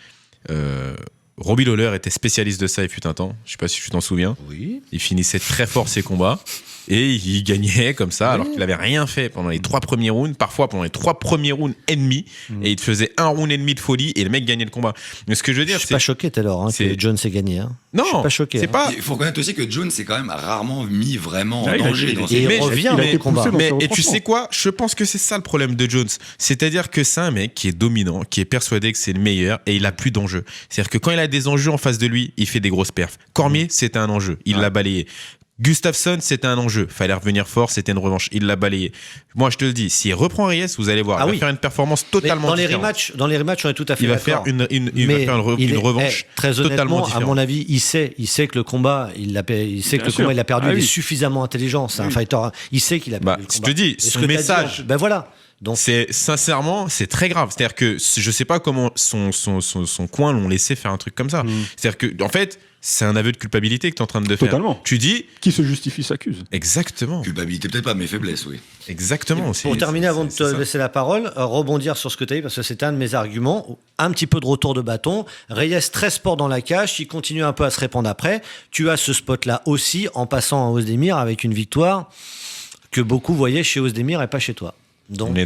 Robbie Lawler était spécialiste de ça il fut un temps. Je sais pas si tu t'en souviens. Oui. Il finissait très fort ses combats. Et il gagnait comme ça, alors qu'il n'avait rien fait pendant les 3 premiers rounds, parfois pendant les 3 premiers rounds et demi, et il te faisait 1 round et demi de folie, et le mec gagnait le combat. Mais ce que je veux dire, je suis pas choqué, Taylor, que Jones ait gagné. Non, je suis pas choqué. Il faut reconnaître aussi que Jones s'est quand même rarement mis vraiment en danger dans ses combats. Il revient dans les combats. Et tu sais quoi ? Je pense que c'est ça le problème de Jones. C'est-à-dire que c'est un mec qui est dominant, qui est persuadé que c'est le meilleur, et il a plus d'enjeux. C'est-à-dire que quand il a des enjeux en face de lui, il fait des grosses perfs. Cormier, c'était un enjeu, il l'a balayé. Gustafsson, c'était un enjeu. Fallait revenir fort, c'était une revanche. Il l'a balayé. Moi, je te le dis, s'il reprend Reyes, vous allez voir, il va faire une performance totalement différente. Dans les rematchs, on est tout à fait d'accord. Il va faire une revanche très totalement différente. À mon avis, il sait que le combat, il l'a perdu. Il est suffisamment intelligent. C'est un fighter. Il sait qu'il a perdu le combat. Je te dis, son message. Voilà. Donc, sincèrement, c'est très grave. C'est-à-dire que je sais pas comment son coin l'ont laissé faire un truc comme ça. C'est-à-dire que, en fait, c'est un aveu de culpabilité que tu es en train de faire. Totalement. Tu dis. Qui se justifie s'accuse. Exactement. Culpabilité, peut-être pas, mais faiblesse, oui. Exactement. Pour terminer, avant de te laisser la parole, rebondir sur ce que tu as dit, parce que c'était un de mes arguments. Un petit peu de retour de bâton. Reyes, très sport dans la cage. Il continue un peu à se répandre après. Tu as ce spot-là aussi en passant à Ozdemir avec une victoire que beaucoup voyaient chez Ozdemir et pas chez toi. Donc,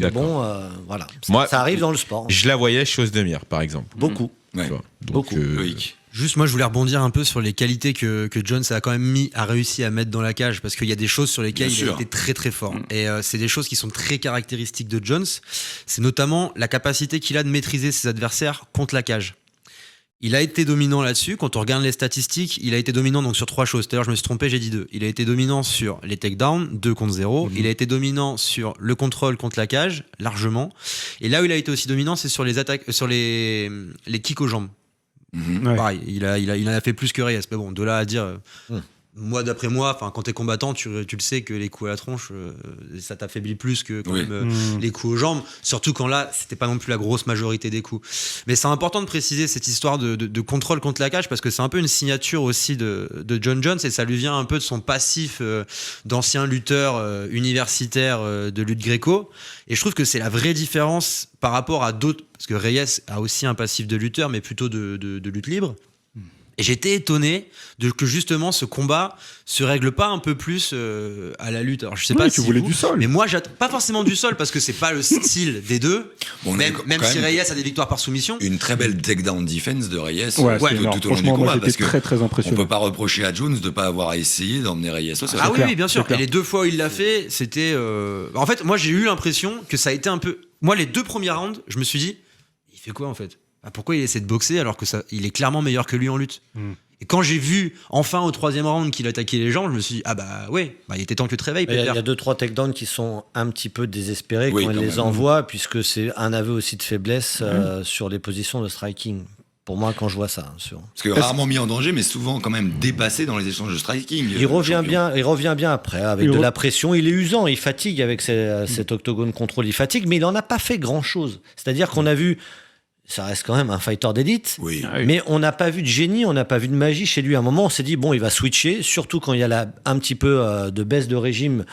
voilà. Moi, ça arrive dans le sport. Je la voyais chez Ozdemir, par exemple. Beaucoup. Ouais. Beaucoup. Juste, moi, je voulais rebondir un peu sur les qualités que Jones a quand même réussi à mettre dans la cage, parce qu'il y a des choses sur lesquelles il a été très très fort. Et c'est des choses qui sont très caractéristiques de Jones. C'est notamment la capacité qu'il a de maîtriser ses adversaires contre la cage. Il a été dominant là-dessus. Quand on regarde les statistiques, il a été dominant donc sur 3 choses. Tout à l'heure, je me suis trompé, j'ai dit 2. Il a été dominant sur les takedowns, 2 contre 0. Il a été dominant sur le contrôle contre la cage, largement. Et là où il a été aussi dominant, c'est sur les attaques, sur les kicks aux jambes. Pareil, il en a fait plus que Reyes. Mais bon, de là à dire... moi, d'après moi, quand t'es combattant, tu le sais que les coups à la tronche, ça t'affaiblit plus que quand même, les coups aux jambes. Surtout quand là, c'était pas non plus la grosse majorité des coups. Mais c'est important de préciser cette histoire de contrôle contre la cage parce que c'est un peu une signature aussi de John Jones et ça lui vient un peu de son passif d'ancien lutteur universitaire de lutte gréco. Et je trouve que c'est la vraie différence par rapport à d'autres, parce que Reyes a aussi un passif de lutteur, mais plutôt de lutte libre. Et j'étais étonné que justement ce combat se règle pas un peu plus à la lutte. Alors je sais pas si tu voulais du sol. mais moi pas forcément du sol parce que c'est pas le style des deux. Bon, même si Reyes a des victoires par soumission. Une très belle takedown defense de Reyes tout au long du combat parce j'étais que très très on impressionné. peut pas reprocher à Jones de pas avoir essayé d'emmener Reyes au sol. Ah clair, oui, bien sûr. c'est clair. Et les 2 fois où il l'a fait, c'était. En fait, moi j'ai eu l'impression que ça a été un peu. Moi, les 2 premiers rounds, je me suis dit, il fait quoi en fait ? Pourquoi il essaie de boxer alors que il est clairement meilleur que lui en lutte ? Et quand j'ai vu enfin au 3e round qu'il attaquait les jambes, je me suis dit il était temps que tu te réveilles. Il y a 2-3 takedowns qui sont un petit peu désespérés quand il les envoie, puisque c'est un aveu aussi de faiblesse sur les positions de striking. Pour moi, quand je vois ça. Parce que rarement mis en danger, mais souvent quand même dépassé dans les échanges de striking. Il revient bien après, avec de la pression. Il est usant, il fatigue avec cet octogone contrôle, il fatigue, mais il n'en a pas fait grand-chose. C'est-à-dire qu'on a vu. Ça reste quand même un fighter d'élite, mais on n'a pas vu de génie, on n'a pas vu de magie chez lui. À un moment, on s'est dit, bon, il va switcher, surtout quand il y a un petit peu de baisse de régime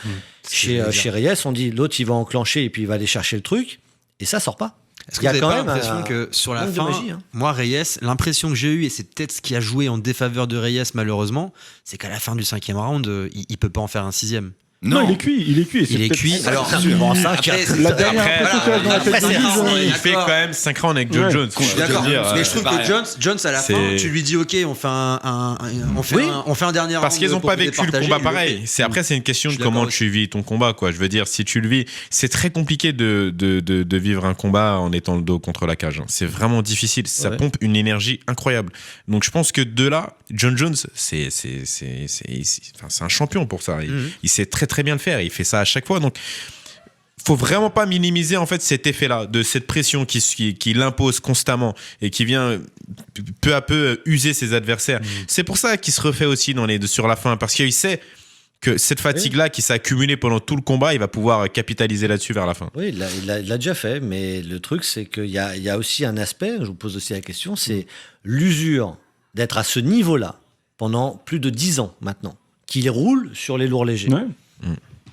chez Reyes. On dit, l'autre, il va enclencher et puis il va aller chercher le truc, et ça sort pas. Est-ce que vous avez pas l'impression que sur la fin, moi, Reyes, l'impression que j'ai eue, et c'est peut-être ce qui a joué en défaveur de Reyes malheureusement, c'est qu'à la fin du 5e round, il peut pas en faire un 6e. Non, il est cuit. Il est cuit. Alors, la dernière impression dans la tête de Jones, il fait quand même 5 rounds avec John Jones. Je suis d'accord. Mais je trouve que Jones à la fin, tu lui dis OK, on fait un dernier round. Parce qu'ils n'ont pas vécu le combat pareil. Après, c'est une question de comment tu vis ton combat, quoi. Je veux dire, si tu le vis, c'est très compliqué de vivre un combat en étant le dos contre la cage. C'est vraiment difficile. Ça pompe une énergie incroyable. Donc, je pense que de là, John Jones, c'est un champion pour ça. Il sait très bien le faire. Il fait ça à chaque fois. Donc, faut vraiment pas minimiser en fait cet effet-là, de cette pression qui l'impose constamment et qui vient peu à peu user ses adversaires. C'est pour ça qu'il se refait aussi sur la fin, parce qu'il sait que cette fatigue-là qui s'est accumulée pendant tout le combat, il va pouvoir capitaliser là-dessus vers la fin. Oui, il l'a déjà fait, mais le truc, c'est qu'il y a aussi un aspect, je vous pose aussi la question, c'est l'usure d'être à ce niveau-là pendant plus de 10 ans maintenant, qu'il roule sur les lourds légers.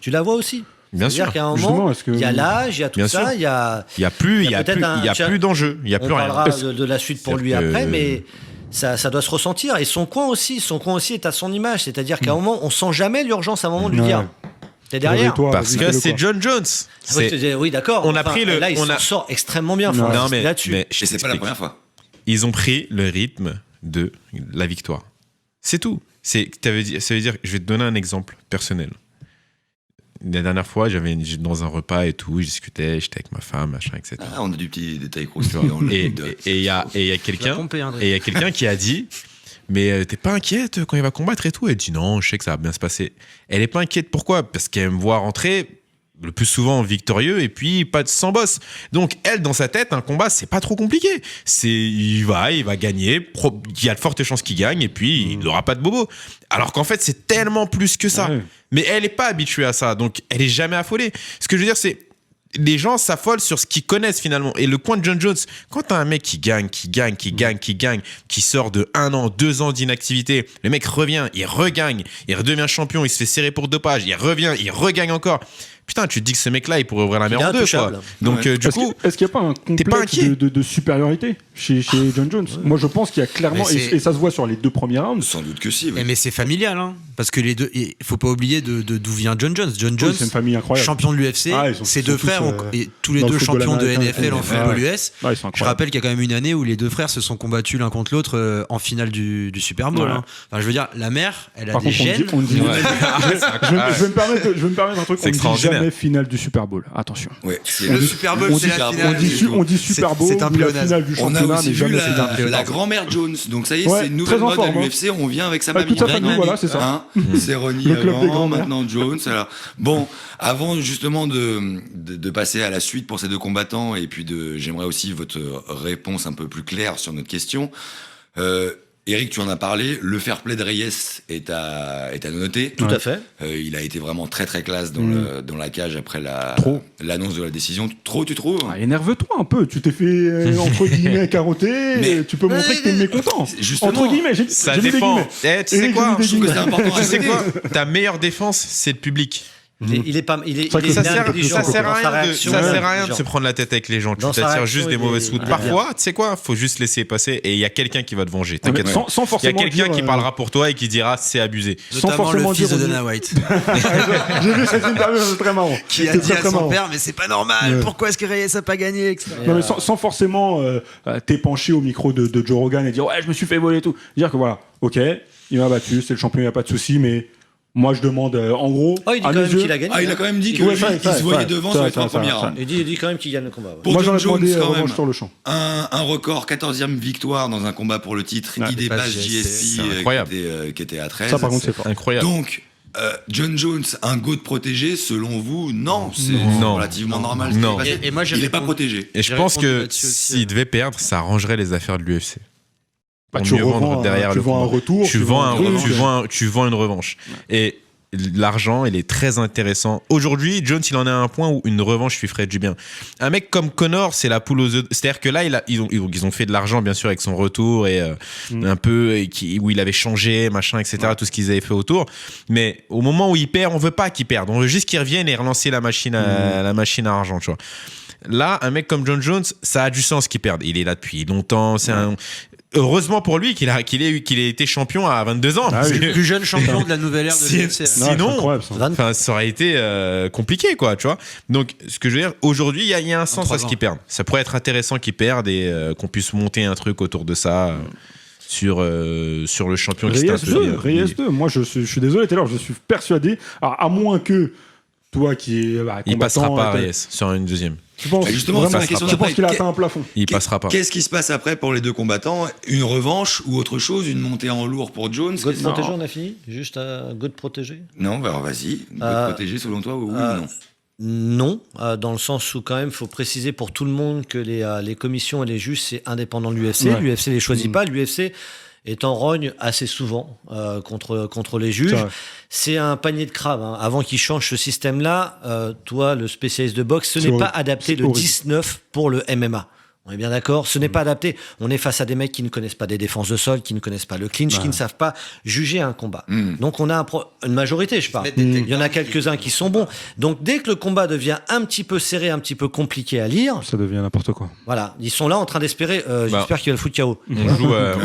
Tu la vois aussi. Bien sûr. C'est-à-dire qu'à un moment, il y a l'âge, il y a tout ça, il y a plus d'enjeu, il y a plus rien. On parlera de la suite pour lui après, mais ça doit se ressentir. Et son coin aussi est à son image. C'est-à-dire qu'à un moment, on sent jamais l'urgence à un moment de lui dire t'es derrière. Parce que c'est John Jones. Oui, d'accord. On a pris là, il s'en sort extrêmement bien. Non, mais là-dessus. Et c'est pas la première fois. Ils ont pris le rythme de la victoire. C'est tout. Ça veut dire, je vais te donner un exemple personnel. La dernière fois, j'étais dans un repas et tout, je discutais, j'étais avec ma femme, machin, etc. Ah, on a du petit détail croustillant. Et il y a quelqu'un qui a dit, mais t'es pas inquiète quand il va combattre et tout? Elle dit non, je sais que ça va bien se passer. Elle est pas inquiète, pourquoi? Parce qu'elle me voit rentrer le plus souvent victorieux et puis pas sans boss. Donc elle, dans sa tête, un combat, c'est pas trop compliqué. Il va gagner, il y a de fortes chances qu'il gagne et puis il n'aura pas de bobo. Alors qu'en fait, c'est tellement plus que ça. Ouais. Mais elle est pas habituée à ça, donc elle est jamais affolée. Ce que je veux dire, c'est les gens s'affolent sur ce qu'ils connaissent finalement. Et le coin de John Jones, quand t'as un mec qui gagne, qui sort de 1 an, 2 ans d'inactivité, le mec revient, il regagne, il redevient champion, il se fait serrer pour dopage, il revient, il regagne encore. Putain, tu te dis que ce mec-là, il pourrait ouvrir la mer en deux, quoi. Donc, du coup, est-ce qu'il n'y a pas un complexe de supériorité chez John Jones? Moi, je pense qu'il y a clairement, et ça se voit sur les 2 premiers rounds. Sans doute que si. Mais c'est familial, hein, parce que les deux, il faut pas oublier d'où vient John Jones. John Jones, c'est une famille incroyable. Champion de l'UFC, ses 2 frères, et tous les 2 champions de NFL en football US. Je rappelle qu'il y a quand même une année où les 2 frères se sont combattus l'un contre l'autre en finale du Super Bowl. Enfin, je veux dire, la mère, elle a des gènes. Je vais me permettre un truc. On ne dit jamais finale du Super Bowl. Attention. Ouais, le Super Bowl, c'est la finale. On dit Super Bowl, c'est un la finale du championnat. On a aussi vu la grand-mère Jones. Donc ça y est, c'est une nouvelle mode à l'UFC. On vient avec sa mamie. Toute sa famille, voilà, c'est ça. C'est Ronnie avant, maintenant Jones. Alors, bon, avant justement de passer à la suite pour ces 2 combattants, et puis j'aimerais aussi votre réponse un peu plus claire sur notre question. Eric, tu en as parlé. Le fair play de Reyes est à noter. Tout à fait. Il a été vraiment très très classe dans la cage après l'annonce de la décision. Trop, tu trouves? Énerve-toi un peu. Tu t'es fait entre guillemets carotter. Mais tu peux montrer que t'es mécontent. Justement, entre guillemets, Ça j'ai mis des dépend. guillemets. Tu sais quoi? Je trouve que c'est important à Tu sais noter. quoi? Ta meilleure défense, c'est le public. Il est pas, il est, Ça il est Ça bien sert, intelligent ça sert dans à sa rien, réaction, ça il est sert à rien de intelligent. se prendre la tête avec les gens. Tu Dans sa t'attires réaction, juste des il mauvaises est- foot. il est Parfois, tu sais quoi? Faut juste laisser passer et il y a quelqu'un qui va te venger. Ouais, mais T'inquiète pas. sans Il y a forcément quelqu'un dire, qui parlera pour toi et qui dira c'est abusé. Sans Notamment forcément le fils dire de au- Dana White, J'ai vu cette interview, c'est très marrant. qui a C'est dit à très son marrant. père, mais c'est pas normal, Ouais. pourquoi est-ce que Reyes a pas gagné, etc. Non, mais sans forcément t'épancher au micro de Joe Rogan et dire ouais, je me suis fait voler et tout. Dire que voilà, ok, il m'a battu, c'est le champion, il n'y a pas de souci, mais moi je demande en gros. Oh, il dit à quand mes même yeux- qu'il a gagné. Ah, il a quand même dit que Ouais, lui, ça, il se voyait ça, devant ça, sur les ça, 3 ça, premiers ça. rounds. Il dit quand même qu'il gagne le combat. ouais. Pour Moi John j'aurais demandé Jones, quand revanche même. sur le champ. Un record, 14e victoire dans un combat pour le titre. Ouais, Il dépasse dépasse JSP c'est incroyable. qui était à 13. Ça par contre c'est fort. Incroyable. Donc, John Jones, un GOAT protégé, selon vous? Non, c'est Non. relativement normal. Non. ce qui s'est passé. Et moi, j'ai il n'est pas répondu- protégé. Et je J'ai pense répondu que là-dessus aussi, s'il devait perdre, ça arrangerait les affaires de l'UFC. Bah, Pour tu mieux revends vendre derrière tu le vends un combat. retour. Tu vends truc. une revanche. Et l'argent, il est très intéressant. Aujourd'hui, Jones, il en est à un point où une revanche lui ferait du bien. Un mec comme Conor, c'est la poule aux œufs. C'est-à-dire que là, ils ont fait de l'argent, bien sûr, avec son retour et un peu où il avait changé, machin, etc. Tout ce qu'ils avaient fait autour. Mais au moment où il perd, on veut pas qu'il perde. On veut juste qu'il revienne et relancer la machine à argent, tu vois. Là, un mec comme John Jones, ça a du sens qu'il perde. Il est là depuis longtemps. Heureusement pour lui qu'il ait été champion à 22 ans. Ah parce oui. que- Le plus jeune champion de la nouvelle ère de Si- l'UFC. Non, c'est Sinon, incroyable, ça. enfin, ça aurait été compliqué, quoi, tu vois. Donc, ce que je veux dire, aujourd'hui, il y a un sens à 3 ce ans. qu'ils perdent. Ça pourrait être intéressant qu'ils perdent et qu'on puisse monter un truc autour de ça sur le champion qui s'est Reyes 2, Reyes 2. Moi je suis désolé, Taylor, je suis persuadé. Alors, à moins que toi qui est Il passera pas à combattant, Reyes sur une deuxième. Tu penses Bah, justement, vraiment, c'est la question tu penses d'après. qu'il a atteint un plafond? Il passera pas. Qu'est-ce qui se passe après pour les deux combattants? Une revanche ou autre chose? Une montée en lourd pour Jones? God Qu'est-ce- protégé, on a fini. Juste à God protégé. Non, bah alors vas-y. Protégé selon toi, oui ou non? Non, dans le sens où quand même, faut préciser pour tout le monde que les commissions et les juges, c'est indépendant de l'UFC. Ouais. L'UFC les choisit pas. L'UFC est en rogne assez souvent contre les juges. C'est vrai. C'est un panier de crabes. Hein. Avant qu'ils changent ce système-là, toi, le spécialiste de boxe, ce C'est n'est pas horrible. adapté C'est le horrible. 19 pour le MMA. On est bien d'accord? Ce n'est pas adapté. On est face à des mecs qui ne connaissent pas des défenses de sol, qui ne connaissent pas le clinch, qui ne savent pas juger un combat. Donc on a une majorité, je parle. Il y en a quelques-uns qui sont bons. Donc dès que le combat devient un petit peu serré, un petit peu compliqué à lire, Ça devient n'importe quoi. voilà, ils sont là en train d'espérer. J'espère qu'il va le foutre KO.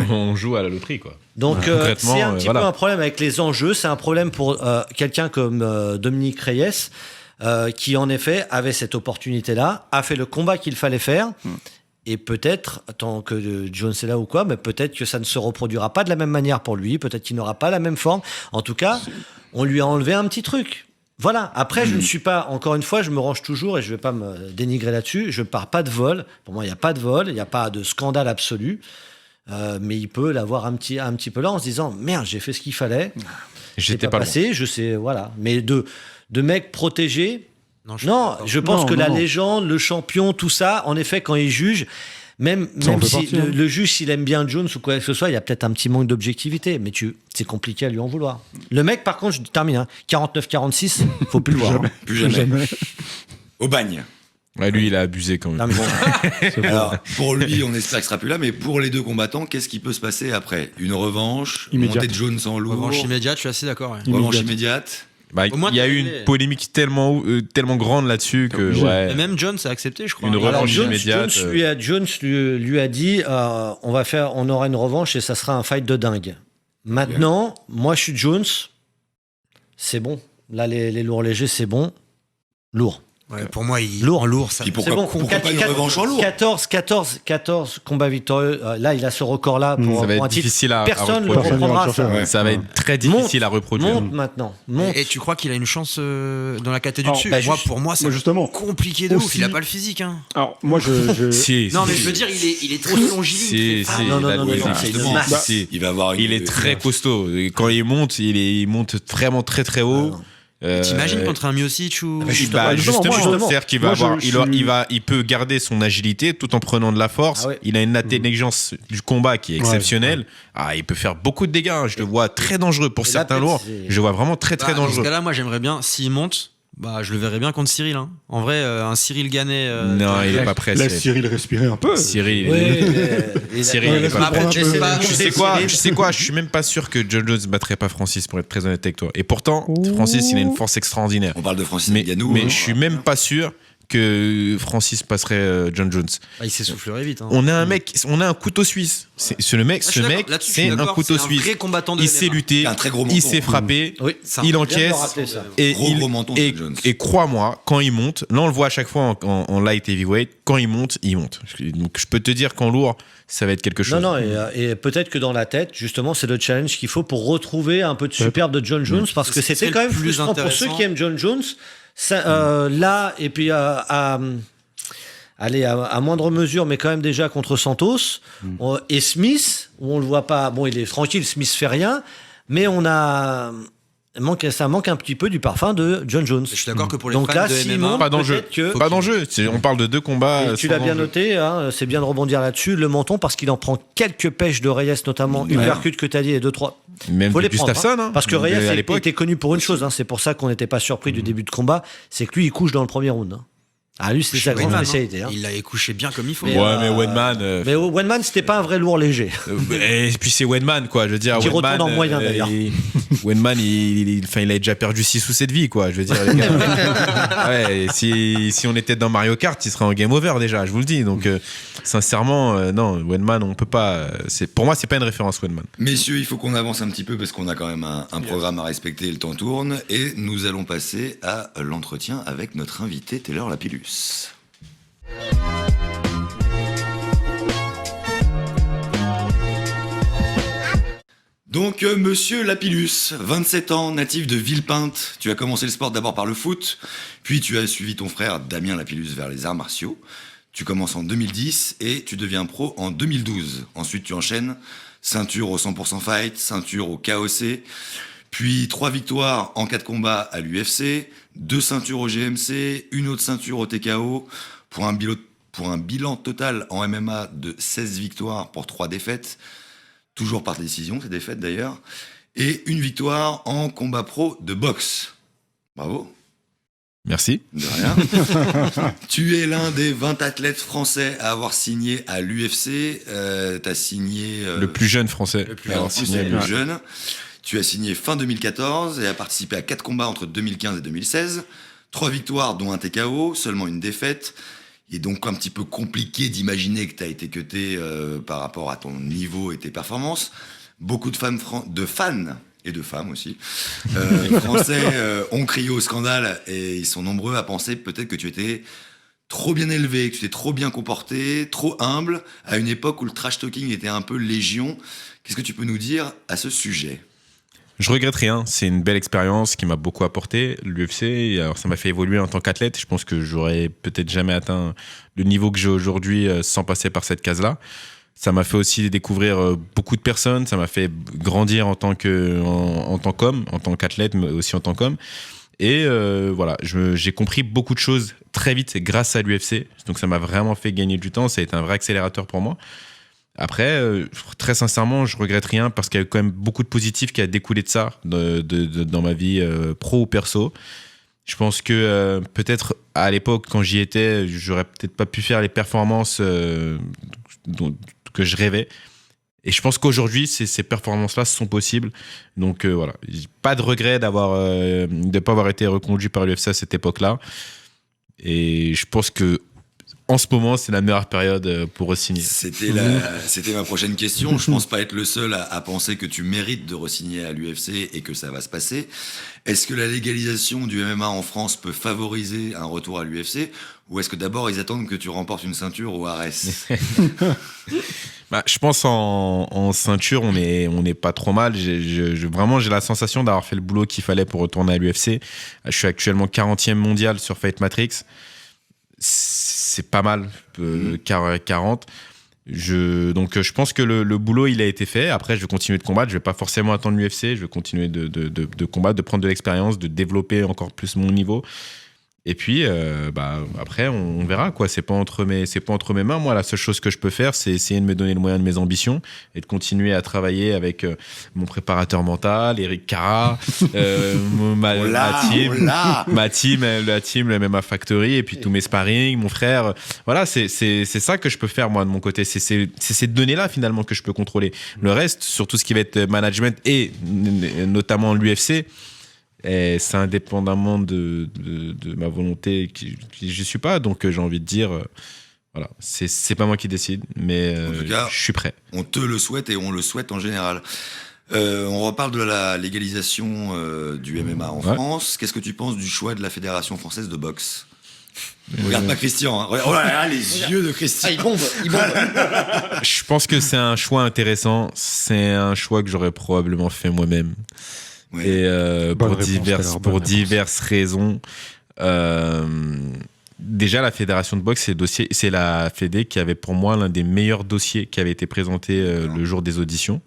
On joue à la loterie, quoi. Donc Concrètement, c'est un petit voilà. peu un problème avec les enjeux. C'est un problème pour quelqu'un comme Dominique Reyes, qui en effet avait cette opportunité-là, a fait le combat qu'il fallait faire. Et peut-être, tant que Jones est là ou quoi, mais peut-être que ça ne se reproduira pas de la même manière pour lui. Peut-être qu'il n'aura pas la même forme. En tout cas, on lui a enlevé un petit truc. Voilà. Après, je ne suis pas, encore une fois, je me range toujours et je ne vais pas me dénigrer là-dessus. Je ne pars pas de vol. Pour moi, il n'y a pas de vol. Il n'y a pas de scandale absolu. Mais il peut l'avoir un petit peu là en se disant merde, j'ai fait ce qu'il fallait. J'étais C'est pas loin. passé, je sais, voilà. Mais de mecs protégés, Non, suis non, pas d'accord. je pense Non, que non, la non. légende, le champion, tout ça, en effet, quand il juge, même Ça en fait si partie, hein. le juge, s'il aime bien Jones ou quoi que ce soit, il y a peut-être un petit manque d'objectivité, mais c'est compliqué à lui en vouloir. Le mec, par contre, je termine, hein, 49-46, faut plus le voir. hein. Plus jamais. Au bagne. Ouais, lui, il a abusé quand même. Non, mais bon, Alors, pour lui, on espère qu'il sera plus là, mais pour les deux combattants, qu'est-ce qui peut se passer après? Une revanche? Une Immédiate. montée de Jones en lourd? Revanche immédiate, je suis assez d'accord. ouais. Revanche Immédiate. immédiate? Bah, Au moins, il y a t'as eu réglé. une polémique tellement grande là-dessus que obligé. ouais. Et même Jones a accepté, je crois. Une Alors, revanche Jones, immédiate, Jones lui a dit on aura une revanche et ça sera un fight de dingue. Maintenant, moi je suis Jones, c'est bon. Là, les lourds légers, c'est bon. Lourd. ouais, pour moi, Lourd. en lourd, ça. Puis C'est pourquoi, bon. pourquoi pas une revanche en lourd? 14 combats victorieux. Là, il a ce record-là pour, Ça va pour un être titre. difficile à Personne ne le reproduire. reprendra. Personne Ça. ne Ouais. Ça va être très difficile à reproduire. Monte maintenant. Monte. Et tu crois qu'il a une chance dans la catégorie Alors, dessus bah, Moi, juste- pour moi, c'est Moi, justement. compliqué de ouf. Aussi- Il a pas le physique. Hein. Alors, moi, je... Si, Non, si, mais si. je veux dire, il est trop longiligne. Si, Ah, si, non, non, il a- non, oui, non, oui, c'est une justement. masse. Si. Il va avoir une... Il est très costaud. Et quand il monte, il monte vraiment très très haut. T'imagines contre un Miocic ou justement, c'est-à-dire qu'il va il peut garder son agilité tout en prenant de la force. Ah ouais. Il a une intelligence du combat qui est exceptionnelle. Il peut faire beaucoup de dégâts. Je le vois très dangereux pour certains lourds. Je le vois vraiment très dangereux. Dans ce cas-là, moi j'aimerais bien, s'il monte, je le verrais bien contre Cyril. Hein. En vrai, un Cyril Gannet. Non, il est pas prêt. Laisse Cyril respirer un peu. Cyril, Cyril, il est pas prêt. Tu sais quoi, je suis même pas sûr que John Jones battrait pas Francis, pour être très honnête avec toi. Et pourtant, Francis, il a une force extraordinaire. On parle de Francis Ngannou. Mais je suis même pas sûr que Francis passerait John Jones. Il s'essoufflerait vite. Hein. On a un couteau suisse. Ce mec, c'est un couteau suisse. Vrai combattant de il sait lutter, un très gros menton. il sait frapper, il encaisse. Gros menton, et crois-moi, quand il monte, là on le voit à chaque fois en light heavyweight, quand il monte, il monte. Donc je peux te dire qu'en lourd, ça va être quelque chose. Non, et peut-être que dans la tête, justement, c'est le challenge qu'il faut pour retrouver un peu de superbe de John Jones, parce que c'était quand même plus frustrant pour ceux qui aiment John Jones. Là, et puis à moindre mesure, mais quand même déjà contre Santos et Smith, où on le voit pas, bon, il est tranquille, Smith fait rien, mais ça manque un petit peu du parfum de John Jones. Je suis d'accord que pour les donc fans là, de MMA, pas d'enjeu. Pas d'enjeu. On parle de deux combats. Tu l'as bien noté, hein, c'est bien de rebondir là-dessus. Le menton, parce qu'il en prend quelques pêches de Reyes, notamment une percute que tu as dit et 2-3. Même faut les Gustafsson, prendre, parce que Reyes était connu pour une chose, c'est pour ça qu'on n'était pas surpris du début de combat, c'est que lui il couche dans le premier round. Lui c'est sa grande spécialité. Il l'avait couché bien comme il faut. Mais Wenman. Mais Wenman c'était pas un vrai lourd léger. Et puis c'est Wenman, quoi. Je veux dire, qui retourne en moyen d'ailleurs. Wenman, il a déjà perdu 6 ou 7 vies, quoi. Je veux dire, les gars. Si on était dans Mario Kart, il serait en game over déjà, je vous le dis. Donc, sincèrement, non, Wenman, on peut pas. Pour moi, c'est pas une référence, Wenman. Messieurs, il faut qu'on avance un petit peu parce qu'on a quand même un programme à respecter, le temps tourne. Et nous allons passer à l'entretien avec notre invité, Taylor Lapillus. Donc, monsieur Lapillus, 27 ans, natif de Villepinte. Tu as commencé le sport d'abord par le foot, puis tu as suivi ton frère Damien Lapillus vers les arts martiaux. Tu commences en 2010 et tu deviens pro en 2012. Ensuite, tu enchaînes ceinture au 100% Fight, ceinture au KOC, puis 3 victoires en 4 combats à l'UFC, 2 ceintures au GMC, une autre ceinture au TKO, pour un bilan total en MMA de 16 victoires pour 3 défaites, toujours par décision, ces défaites d'ailleurs, et une victoire en combat pro de boxe. Bravo. Merci. De rien. Tu es l'un des 20 athlètes français à avoir signé à l'UFC. T'as signé... le plus jeune français. Le plus jeune. Tu as signé fin 2014 et a participé à 4 combats entre 2015 et 2016. 3 victoires, dont un TKO, seulement une défaite. Il est donc un petit peu compliqué d'imaginer que tu as été cuté par rapport à ton niveau et tes performances. Beaucoup de fans et de femmes aussi, français ont crié au scandale et ils sont nombreux à penser peut-être que tu étais trop bien élevé, que tu t'es trop bien comporté, trop humble, à une époque où le trash talking était un peu légion. Qu'est-ce que tu peux nous dire à ce sujet ? Je regrette rien, c'est une belle expérience qui m'a beaucoup apporté, l'UFC. Alors ça m'a fait évoluer en tant qu'athlète. Je pense que j'aurais peut-être jamais atteint le niveau que j'ai aujourd'hui sans passer par cette case-là. Ça m'a fait aussi découvrir beaucoup de personnes, ça m'a fait grandir en tant qu'homme, en tant qu'athlète, mais aussi en tant qu'homme. Et voilà, j'ai compris beaucoup de choses très vite grâce à l'UFC. Donc ça m'a vraiment fait gagner du temps, ça a été un vrai accélérateur pour moi. Après, très sincèrement, je regrette rien parce qu'il y a eu quand même beaucoup de positifs qui a découlé de ça dans ma vie pro ou perso. Je pense que peut-être à l'époque, quand j'y étais, j'aurais peut-être pas pu faire les performances que je rêvais. Et je pense qu'aujourd'hui, ces performances-là sont possibles. Donc voilà, pas de regret de pas avoir été reconduit par l'UFC à cette époque-là. Et je pense que en ce moment, c'est la meilleure période pour re-signer. C'était ma prochaine question. Je pense pas être le seul à penser que tu mérites de re-signer à l'UFC et que ça va se passer. Est-ce que la légalisation du MMA en France peut favoriser un retour à l'UFC ou est-ce que d'abord ils attendent que tu remportes une ceinture au Ares ? Je pense en ceinture, on est pas trop mal. Vraiment, j'ai la sensation d'avoir fait le boulot qu'il fallait pour retourner à l'UFC. Je suis actuellement 40e mondial sur Fight Matrix. C'est pas mal, 40. Donc je pense que le boulot il a été fait. Après je vais continuer de combattre, je vais pas forcément attendre l'UFC, je vais continuer de combattre, de prendre de l'expérience, de développer encore plus mon niveau. Et puis après on verra quoi. C'est pas entre mes mains. Moi la seule chose que je peux faire c'est essayer de me donner le moyen de mes ambitions et de continuer à travailler avec mon préparateur mental, Eric Cara, ma team, la team, le MMA Factory et puis tous mes sparring, mon frère. Voilà, c'est ça que je peux faire moi de mon côté. C'est ces données-là finalement que je peux contrôler. Le reste, sur tout ce qui va être management et notamment l'UFC, et c'est indépendamment de ma volonté qui je suis pas, donc j'ai envie de dire voilà, c'est pas moi qui décide, mais en tout cas, je suis prêt. On te le souhaite et on le souhaite en général. On reparle de la légalisation du MMA en France. Qu'est-ce que tu penses du choix de la Fédération française de boxe? Regarde pas Christian, hein. Oh là là, les yeux de Christian. Il bombe. Je pense que c'est un choix intéressant. C'est un choix que j'aurais probablement fait moi-même. Ouais. Et pour diverses raisons. Déjà, la fédération de boxe, c'est la fédé qui avait pour moi l'un des meilleurs dossiers qui avait été présenté le jour des auditions.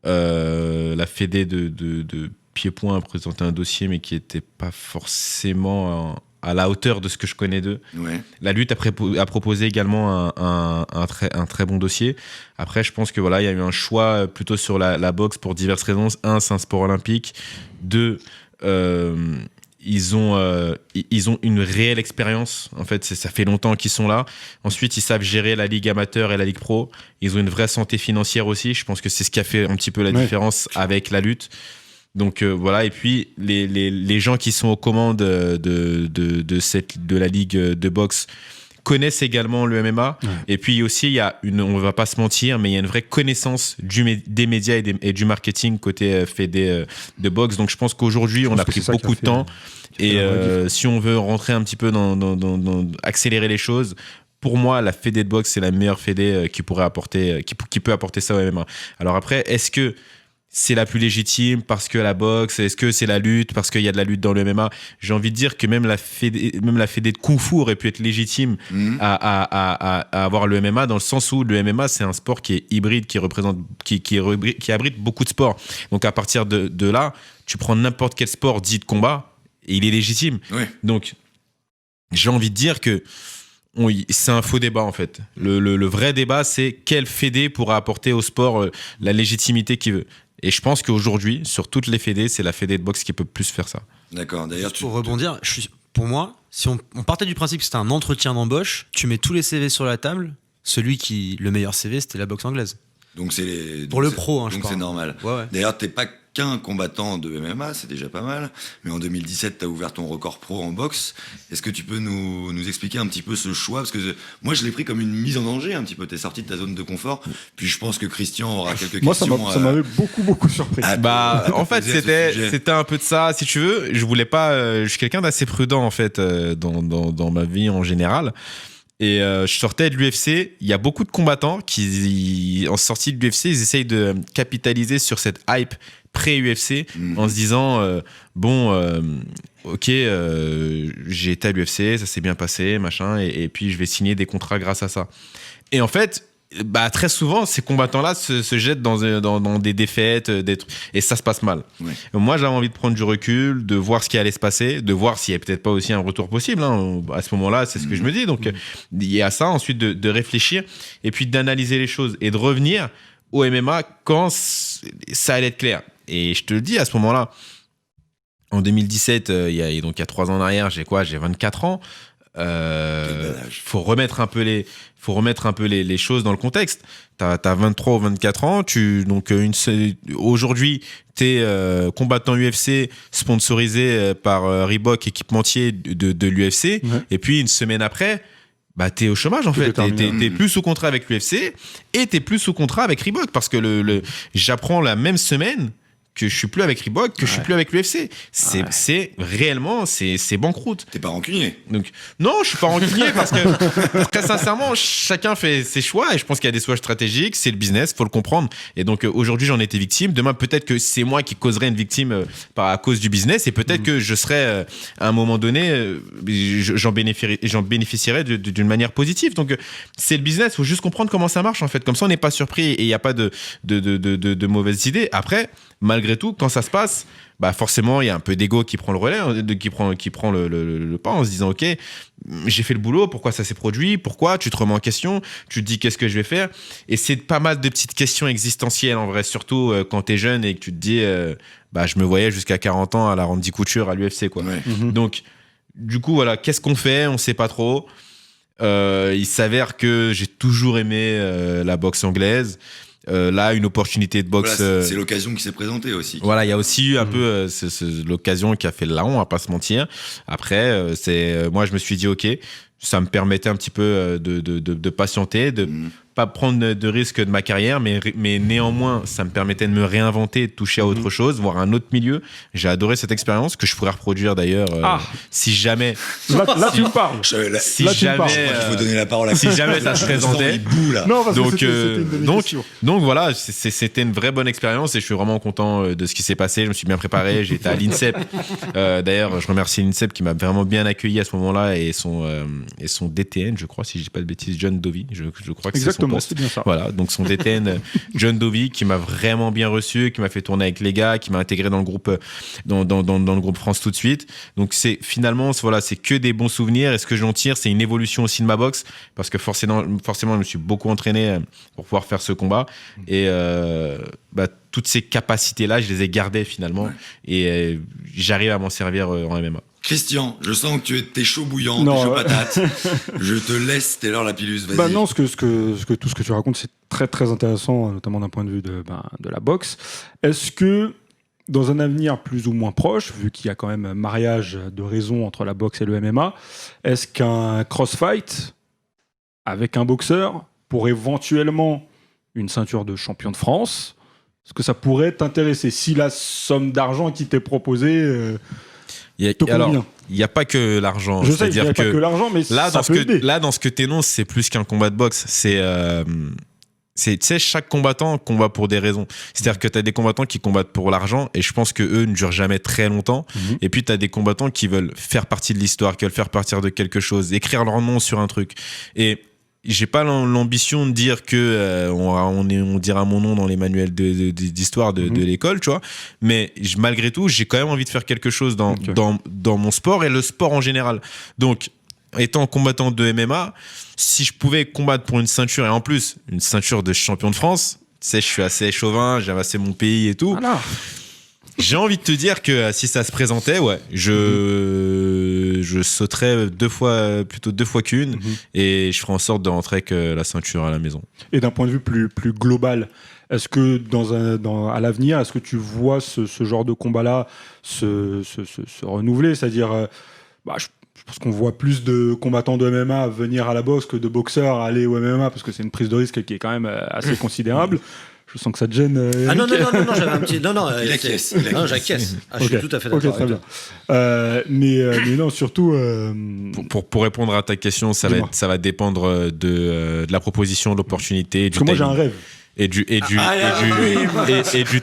La fédé de Pied-Point a présenté un dossier, mais qui n'était pas forcément à la hauteur de ce que je connais d'eux. Ouais. La lutte a proposé également un très bon dossier. Après, je pense que voilà, il y a eu un choix plutôt sur la boxe pour diverses raisons. Un, c'est un sport olympique. Deux, ils ont une réelle expérience. En fait, ça fait longtemps qu'ils sont là. Ensuite, ils savent gérer la ligue amateur et la ligue pro. Ils ont une vraie santé financière aussi. Je pense que c'est ce qui a fait un petit peu la différence avec la lutte. Donc voilà, et puis les gens qui sont aux commandes de la ligue de boxe connaissent également le MMA. Ouais. Et puis aussi, il y a on va pas se mentir, mais il y a une vraie connaissance des médias et du marketing côté fédé de boxe. Donc je pense qu'aujourd'hui, on a pris beaucoup de temps. Et si on veut rentrer un petit peu dans accélérer les choses, pour moi, la fédé de boxe, c'est la meilleure fédé qui pourrait apporter, qui peut apporter ça au MMA. Alors après, est-ce que c'est la plus légitime parce que la boxe, est-ce que c'est la lutte parce qu'il y a de la lutte dans le MMA? J'ai envie de dire que même la fédé de Kung Fu aurait pu être légitime à avoir le MMA, dans le sens où le MMA, c'est un sport qui est hybride, qui abrite beaucoup de sports. Donc à partir de là, tu prends n'importe quel sport dit de combat et il est légitime. Oui. Donc j'ai envie de dire que c'est un faux débat en fait. Le vrai débat, c'est quelle fédé pourra apporter au sport la légitimité qu'il veut. Et je pense qu'aujourd'hui, sur toutes les fédés, c'est la fédé de boxe qui peut plus faire ça. D'accord. D'ailleurs, pour rebondir, pour moi, si on partait du principe que c'était un entretien d'embauche, tu mets tous les CV sur la table. Le meilleur CV, c'était la boxe anglaise. Donc c'est pour le pro, hein, je crois. Donc c'est normal. Ouais. D'ailleurs, t'es pas qu'un combattant de MMA, c'est déjà pas mal. Mais en 2017, tu as ouvert ton record pro en boxe. Est-ce que tu peux nous expliquer un petit peu ce choix? Parce que moi, je l'ai pris comme une mise en danger un petit peu. Tu es sorti de ta zone de confort. Puis je pense que Christian aura quelques questions. Moi, ça m'avait beaucoup surpris. En fait, c'était un peu de ça. Si tu veux, je voulais pas. Je suis quelqu'un d'assez prudent en fait dans ma vie en général. Et je sortais de l'UFC. Il y a beaucoup de combattants qui, en sortie de l'UFC, ils essayent de capitaliser sur cette hype pré-UFC en se disant ok, j'ai été à l'UFC, ça s'est bien passé, machin, et puis je vais signer des contrats grâce à ça. Et en fait, très souvent, ces combattants-là se jettent dans des défaites, et ça se passe mal. Ouais. Moi, j'avais envie de prendre du recul, de voir ce qui allait se passer, de voir s'il n'y avait peut-être pas aussi un retour possible. Hein. À ce moment-là, c'est ce que je me dis. Donc, il y a ça. Ensuite, de réfléchir, et puis d'analyser les choses, et de revenir au MMA quand ça allait être clair. Et je te le dis, à ce moment-là, en 2017, il y a 3 ans en arrière, j'ai 24 ans. Faut remettre un peu les choses dans le contexte. T'as 23 ou 24 ans. Aujourd'hui, t'es combattant UFC sponsorisé par Reebok, équipementier de l'UFC. Ouais. Et puis une semaine après, t'es au chômage en fait. T'es plus sous contrat avec l'UFC et t'es plus sous contrat avec Reebok parce que j'apprends la même semaine que je suis plus avec Reebok, que je suis plus avec l'UFC. C'est réellement, c'est banqueroute. T'es pas rancunier. Donc, non, je suis pas rancunier parce que, très sincèrement, chacun fait ses choix et je pense qu'il y a des choix stratégiques, c'est le business, faut le comprendre. Et donc, aujourd'hui, j'en ai été victime. Demain, peut-être que c'est moi qui causerai une victime à cause du business et peut-être que je serai, à un moment donné, j'en bénéficierai d'une manière positive. Donc, c'est le business, faut juste comprendre comment ça marche, en fait. Comme ça, on n'est pas surpris et il n'y a pas de mauvaises idées. Après, malgré tout, quand ça se passe, bah forcément, il y a un peu d'ego qui prend le relais, qui prend le pas en se disant, ok, j'ai fait le boulot, pourquoi ça s'est produit, pourquoi, tu te remets en question, tu te dis qu'est-ce que je vais faire, et c'est pas mal de petites questions existentielles en vrai, surtout quand t'es jeune et que tu te dis, bah je me voyais jusqu'à 40 ans à la Randy Couture à l'UFC, quoi. Ouais. Donc, du coup, voilà, qu'est-ce qu'on fait, on sait pas trop. Il s'avère que j'ai toujours aimé la boxe anglaise. Là, une opportunité de boxe. Voilà, c'est l'occasion qui s'est présentée aussi. Voilà, il y a aussi eu un peu l'occasion qui a fait le larron, on va pas se mentir. Après, moi, je me suis dit, ok, ça me permettait un petit peu de patienter, de pas prendre de risques de ma carrière, mais néanmoins, ça me permettait de me réinventer, de toucher à autre chose, voir un autre milieu. J'ai adoré cette expérience que je pourrais reproduire d'ailleurs si jamais. Là, tu me parles. Si Là, tu me parles. jamais, Je crois qu'il faut donner la parole à si jamais ça se présentait. Il boue, là. Non, parce Donc, que c'était une de mes questions. donc voilà, c'était une vraie bonne expérience et je suis vraiment content de ce qui s'est passé. Je me suis bien préparé. J'ai été à l'INSEP. D'ailleurs, je remercie l'INSEP qui m'a vraiment bien accueilli à ce moment-là et son DTN, je crois, si je dis pas de bêtises, John Dovey. Je crois que c'est son poste. C'est bien ça. Voilà, donc son DTN, John Dovey, qui m'a vraiment bien reçu, qui m'a fait tourner avec les gars, qui m'a intégré dans le groupe, dans le groupe France tout de suite. Donc c'est finalement, voilà, c'est que des bons souvenirs. Et ce que j'en tire, c'est une évolution aussi de ma boxe, parce que forcément, je me suis beaucoup entraîné pour pouvoir faire ce combat. Et toutes ces capacités-là, je les ai gardées finalement, et j'arrive à m'en servir en MMA. Christian, je sens que t'es chaud bouillant, t'es chaud patate. Je te laisse, t'es l'heure la pilus, vas-y. Bah non, tout ce que tu racontes, c'est très très intéressant, notamment d'un point de vue de la boxe. Est-ce que dans un avenir plus ou moins proche, vu qu'il y a quand même un mariage de raison entre la boxe et le MMA, est-ce qu'un crossfight avec un boxeur pour éventuellement une ceinture de champion de France, est-ce que ça pourrait t'intéresser si la somme d'argent qui t'est proposée alors, il n'y a pas que l'argent. Je sais qu'il n'y a pas que l'argent, mais là, ça peut aider. Là, dans ce que tu énonces, c'est plus qu'un combat de boxe. Tu sais, chaque combattant combat pour des raisons. C'est-à-dire que tu as des combattants qui combattent pour l'argent et je pense qu'eux ne durent jamais très longtemps. Et puis, tu as des combattants qui veulent faire partie de l'histoire, qui veulent faire partie de quelque chose, écrire leur nom sur un truc. Et j'ai pas l'ambition de dire que on dira mon nom dans les manuels d'histoire de l'école, tu vois. Mais malgré tout, j'ai quand même envie de faire quelque chose dans mon sport et le sport en général. Donc, étant combattant de MMA, si je pouvais combattre pour une ceinture et en plus une ceinture de champion de France, tu sais, je suis assez chauvin, j'aime assez mon pays et tout. Voilà. J'ai envie de te dire que si ça se présentait, ouais, je sauterais deux fois qu'une et je ferais en sorte de rentrer avec la ceinture à la maison. Et d'un point de vue plus global, est-ce que à l'avenir, est-ce que tu vois ce genre de combat-là se renouveler ? C'est-à-dire, je pense qu'on voit plus de combattants de MMA venir à la boxe que de boxeurs aller au MMA parce que c'est une prise de risque qui est quand même assez considérable. Je sens que ça te gêne. Non, j'avais un petit. Non, il acquiesce. Non, j'acquiesse. Je suis tout à fait d'accord. Ok, très bien. Mais non, surtout. Pour répondre à ta question, ça va dépendre de la proposition, de l'opportunité. Parce que moi, j'ai un rêve. Et du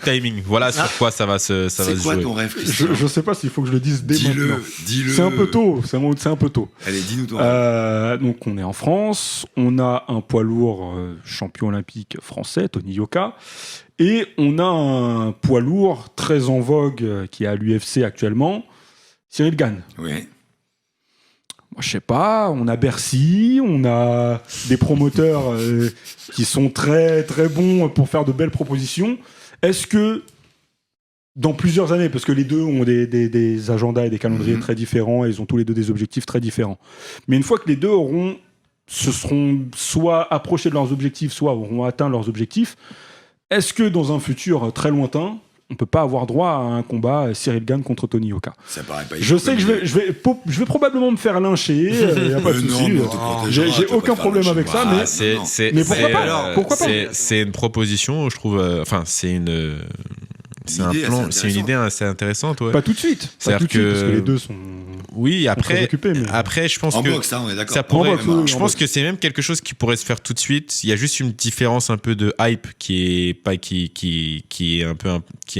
timing. Voilà sur quoi ça va se jouer. C'est quoi ton rêve, Christian ? Je sais pas s'il faut que je le dise dès maintenant. Dis-le. C'est un peu tôt. C'est un peu tôt. Allez, dis-nous ton rêve. Donc, on est en France. On a un poids lourd champion olympique français, Tony Yoka. Et on a un poids lourd très en vogue qui est à l'UFC actuellement, Cyril Gane. Oui. Moi, je sais pas, on a Bercy, on a des promoteurs qui sont très très bons pour faire de belles propositions. Est-ce que dans plusieurs années, parce que les deux ont des agendas et des calendriers très différents, et ils ont tous les deux des objectifs très différents, mais une fois que les deux se seront soit approchés de leurs objectifs, soit auront atteint leurs objectifs, est-ce que dans un futur très lointain, on peut pas avoir droit à un combat Cyril Gane contre Tony Yoka? Ça paraît pas. Je sais que je vais probablement me faire lyncher, y a pas de souci. J'ai aucun problème avec ça, mais pourquoi pas? C'est une proposition, je trouve. Enfin, c'est C'est une idée assez intéressante. Ouais. Pas tout de suite. Pas tout de suite, parce que les deux sont. Oui, après, occupés, mais... après, je pense en que boxe, hein, on est d'accord. ça pourrait. boxe, je pense que c'est même quelque chose qui pourrait se faire tout de suite. Il y a juste une différence un peu de hype qui est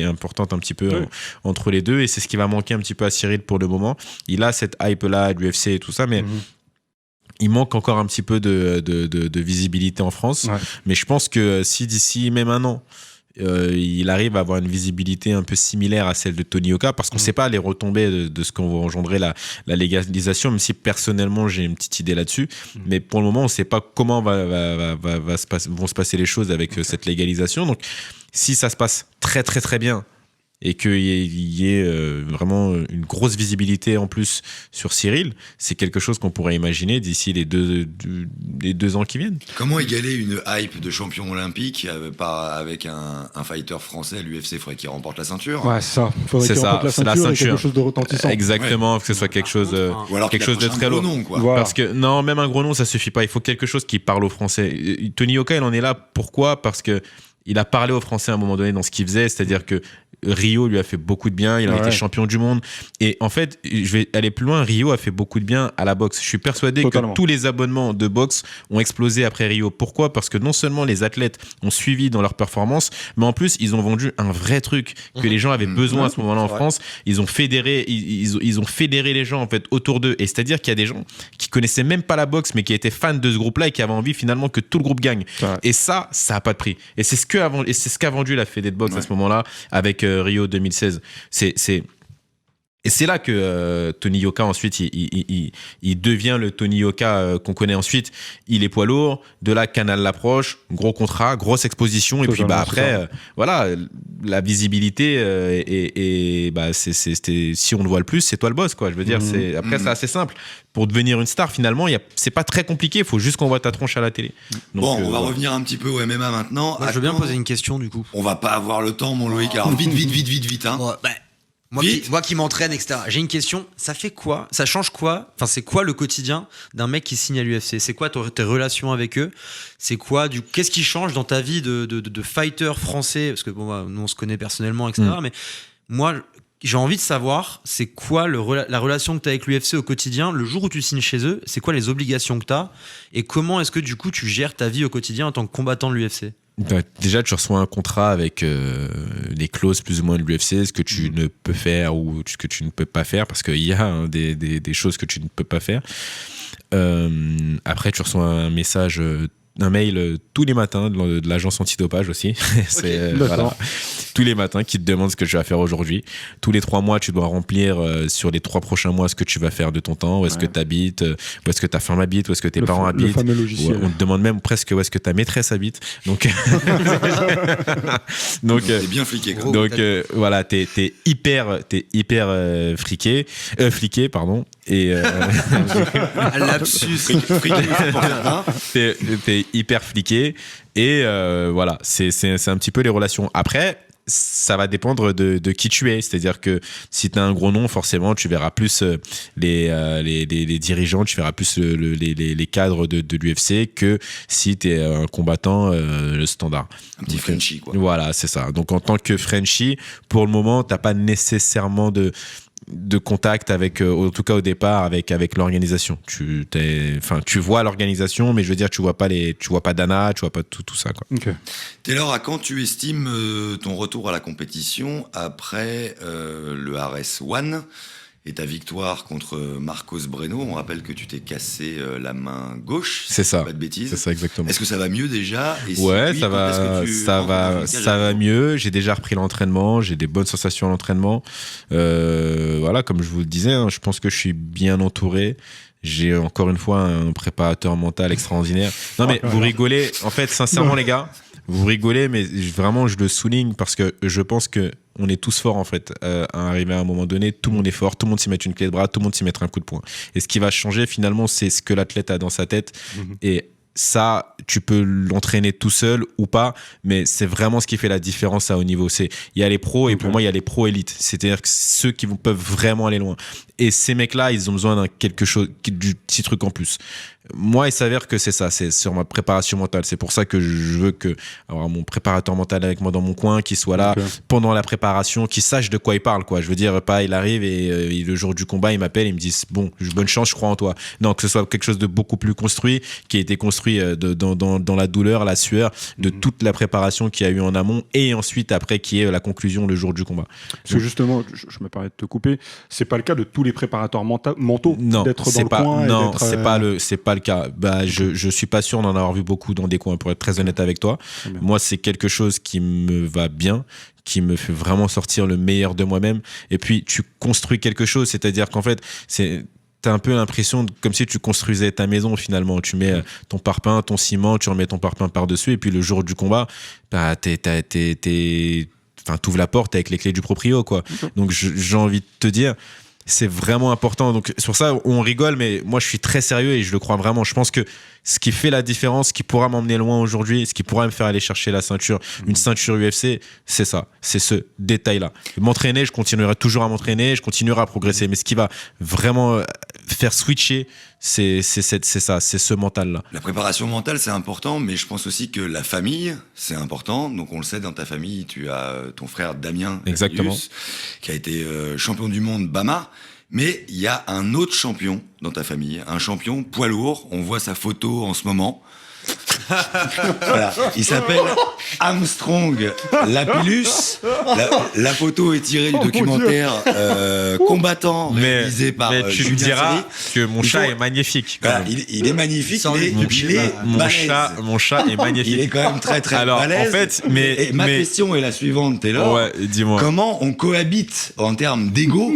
importante un petit peu entre les deux, et c'est ce qui va manquer un petit peu à Cyril pour le moment. Il a cette hype là du UFC et tout ça, mais il manque encore un petit peu de visibilité en France. Ouais. Mais je pense que si d'ici même un an, il arrive à avoir une visibilité un peu similaire à celle de Tony Yoka, parce qu'on ne sait pas les retombées de ce qu'on va engendrer la légalisation, même si personnellement j'ai une petite idée là-dessus. Mais pour le moment, on ne sait pas comment vont se passer les choses avec cette légalisation. Donc, si ça se passe très très très bien, et qu'il y ait vraiment une grosse visibilité en plus sur Cyril, c'est quelque chose qu'on pourrait imaginer d'ici les 2 ans qui viennent. Comment égaler une hype de champion olympique avec un fighter français à l'UFC? Il faudrait qu'il remporte la ceinture. Ouais, c'est ça. Il faudrait qu'il remporte la ceinture et quelque chose de retentissant. Exactement, que ce soit quelque chose, de très lourd. Nom, quoi. Voilà. Parce que non, même un gros nom, ça suffit pas. Il faut quelque chose qui parle aux Français. Tony Yoka, il en est là. Pourquoi? Parce que il a parlé aux Français à un moment donné dans ce qu'il faisait, c'est-à-dire que Rio lui a fait beaucoup de bien, il a été champion du monde. Et en fait, je vais aller plus loin, Rio a fait beaucoup de bien à la boxe. Je suis persuadé que tous les abonnements de boxe ont explosé après Rio. Pourquoi? Parce que non seulement les athlètes ont suivi dans leur performance, mais en plus, ils ont vendu un vrai truc que les gens avaient besoin à ce moment-là en France. Ils ont fédéré, ils ont fédéré les gens en fait autour d'eux. Et c'est-à-dire qu'il y a des gens qui connaissaient même pas la boxe, mais qui étaient fans de ce groupe-là et qui avaient envie finalement que tout le groupe gagne. Et ça a pas de prix. Et c'est ce qu'a vendu la fédé de boxe à ce moment-là avec Rio 2016. Et c'est là que Tony Yoka ensuite il devient le Tony Yoka qu'on connaît ensuite. Il est poids lourd, de là Canal l'approche, gros contrat, grosse exposition, et puis après voilà, la visibilité et c'était, si on le voit le plus, c'est toi le boss, quoi. Je veux dire, c'est assez simple. Pour devenir une star, finalement, c'est pas très compliqué. Il faut juste qu'on voit ta tronche à la télé. Donc, on va revenir un petit peu au MMA maintenant. Moi, je veux bien poser une question, du coup. On va pas avoir le temps, mon Loïc. Alors, vite. Hein. Moi qui m'entraîne, etc. J'ai une question. Ça fait quoi? Ça change quoi? Enfin, c'est quoi le quotidien d'un mec qui signe à l'UFC? C'est quoi tes relations avec eux? C'est quoi qu'est-ce qui change dans ta vie de fighter français? Parce que nous on se connaît personnellement, etc. Mais moi, j'ai envie de savoir, c'est quoi la relation que tu as avec l'UFC au quotidien, le jour où tu signes chez eux, c'est quoi les obligations que tu as, et comment est-ce que du coup tu gères ta vie au quotidien en tant que combattant de l'UFC? Déjà, tu reçois un contrat avec les clauses plus ou moins de l'UFC, ce que tu ne peux faire ou ce que tu ne peux pas faire, parce qu'il y a des choses que tu ne peux pas faire. Après, tu reçois un mail tous les matins de l'agence antidopage aussi. Voilà, tous les matins qui te demande ce que tu vas faire aujourd'hui. Tous les 3 mois, tu dois remplir sur les 3 prochains mois ce que tu vas faire de ton temps, où est-ce que tu habites, où est-ce que ta femme habite, où est-ce que tes parents habitent. Le fameux logiciel. On te demande même presque où est-ce que ta maîtresse habite. Donc, t'es bien fliqué. Donc voilà, t'es hyper fliqué, pardon. Et lapsus. T'es hyper fliqué, et voilà, c'est un petit peu les relations. Après, ça va dépendre de qui tu es, c'est-à-dire que si tu as un gros nom, forcément tu verras plus les dirigeants, tu verras plus les cadres de l'UFC que si tu es un combattant standard. Un petit Frenchie, quoi. Voilà, c'est ça. Donc en tant que Frenchie, pour le moment, t'as pas nécessairement de contact avec, en tout cas au départ, avec l'organisation. Tu vois l'organisation, mais je veux dire, tu vois pas Dana, tu vois pas tout ça, quoi. Okay. Taylor, à quand tu estimes ton retour à la compétition après le Ares One et ta victoire contre Marcos Breno? On rappelle que tu t'es cassé la main gauche. C'est ça. Pas de bêtises. C'est ça, exactement. Est-ce que ça va mieux déjà? Et ouais, si ça va mieux. J'ai déjà repris l'entraînement. J'ai des bonnes sensations à l'entraînement. Voilà, comme je vous le disais, je pense que je suis bien entouré. J'ai encore une fois un préparateur mental extraordinaire. Non, mais vous rigolez. En fait, sincèrement, les gars, vous rigolez, mais vraiment, je le souligne parce que je pense que on est tous forts, en fait, à arriver à un moment donné. Tout le monde est fort, tout le monde s'y met une clé de bras, tout le monde s'y met un coup de poing. Et ce qui va changer, finalement, c'est ce que l'athlète a dans sa tête. Et ça, tu peux l'entraîner tout seul ou pas, mais c'est vraiment ce qui fait la différence à haut niveau. Il y a les pros et pour moi, il y a les pros élites. C'est-à-dire que ceux qui peuvent vraiment aller loin. Et ces mecs-là, ils ont besoin du petit truc en plus. Moi, il s'avère que c'est ça, c'est sur ma préparation mentale. C'est pour ça que je veux avoir mon préparateur mental avec moi dans mon coin, qui soit là pendant la préparation, qui sache de quoi il parle, quoi. Je veux dire, pas il arrive et le jour du combat, il m'appelle, il me dit bon, bonne chance, je crois en toi. Non, que ce soit quelque chose de beaucoup plus construit, qui a été construit dans la douleur, la sueur, de toute la préparation qu'il y a eu en amont et ensuite après qui est la conclusion le jour du combat. Parce que justement, je me permets de te couper, c'est pas le cas de tous les préparateurs mentaux d'être dans le coin. Non, c'est pas le cas. Bah, je suis pas sûr d'en avoir vu beaucoup dans des coins, pour être très honnête avec toi. Moi, c'est quelque chose qui me va bien, qui me fait vraiment sortir le meilleur de moi-même. Et puis, tu construis quelque chose, c'est-à-dire qu'en fait, t'as un peu l'impression comme si tu construisais ta maison finalement. Tu mets ton parpaing, ton ciment, tu remets ton parpaing par-dessus, et puis le jour du combat, bah, t'ouvres la porte avec les clés du proprio, quoi. Donc, j'ai envie de te dire, c'est vraiment important. Donc, sur ça, on rigole, mais moi, je suis très sérieux et je le crois vraiment. Je pense que ce qui fait la différence, ce qui pourra m'emmener loin aujourd'hui, ce qui pourra me faire aller chercher la ceinture, une ceinture UFC, c'est ça. C'est ce détail-là. M'entraîner, je continuerai toujours à m'entraîner, je continuerai à progresser. Mais ce qui va vraiment faire switcher, c'est ça, c'est ce mental-là. La préparation mentale, c'est important, mais je pense aussi que la famille, c'est important. Donc, on le sait, dans ta famille, tu as ton frère Damien, exactement, qui a été champion du monde Bama. Mais il y a un autre champion dans ta famille, un champion poids lourd. On voit sa photo en ce moment. Voilà. Il s'appelle Armstrong Lapillus. La photo est tirée du documentaire Combattant, réalisé par tu me Julien diras Serry. que mon chat est magnifique. Voilà, il est magnifique, mon chat est magnifique. Il est quand même très très balèze. En fait, ma question est la suivante, Taylor. Ouais, dis-moi. Comment on cohabite en termes d'ego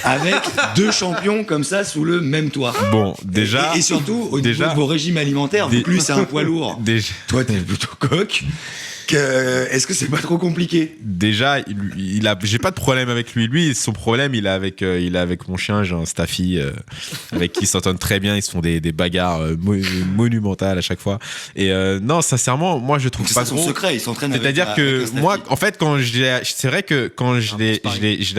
avec deux champions comme ça sous le même toit? Bon, déjà. Et surtout, au niveau de vos régimes alimentaires, vu que lui c'est un poids lourd. Toi, t'es plutôt coq. Est-ce que c'est pas trop compliqué? Déjà, j'ai pas de problème avec lui. Lui, son problème, il est avec mon chien. J'ai un Staffy avec qui ils s'entendent très bien. Ils se font des bagarres monumentales à chaque fois. Et non, sincèrement, moi, je trouve donc pas c'est trop. son secret. Ils s'entraînent avec. C'est-à-dire que moi, en fait, c'est vrai que quand je l'ai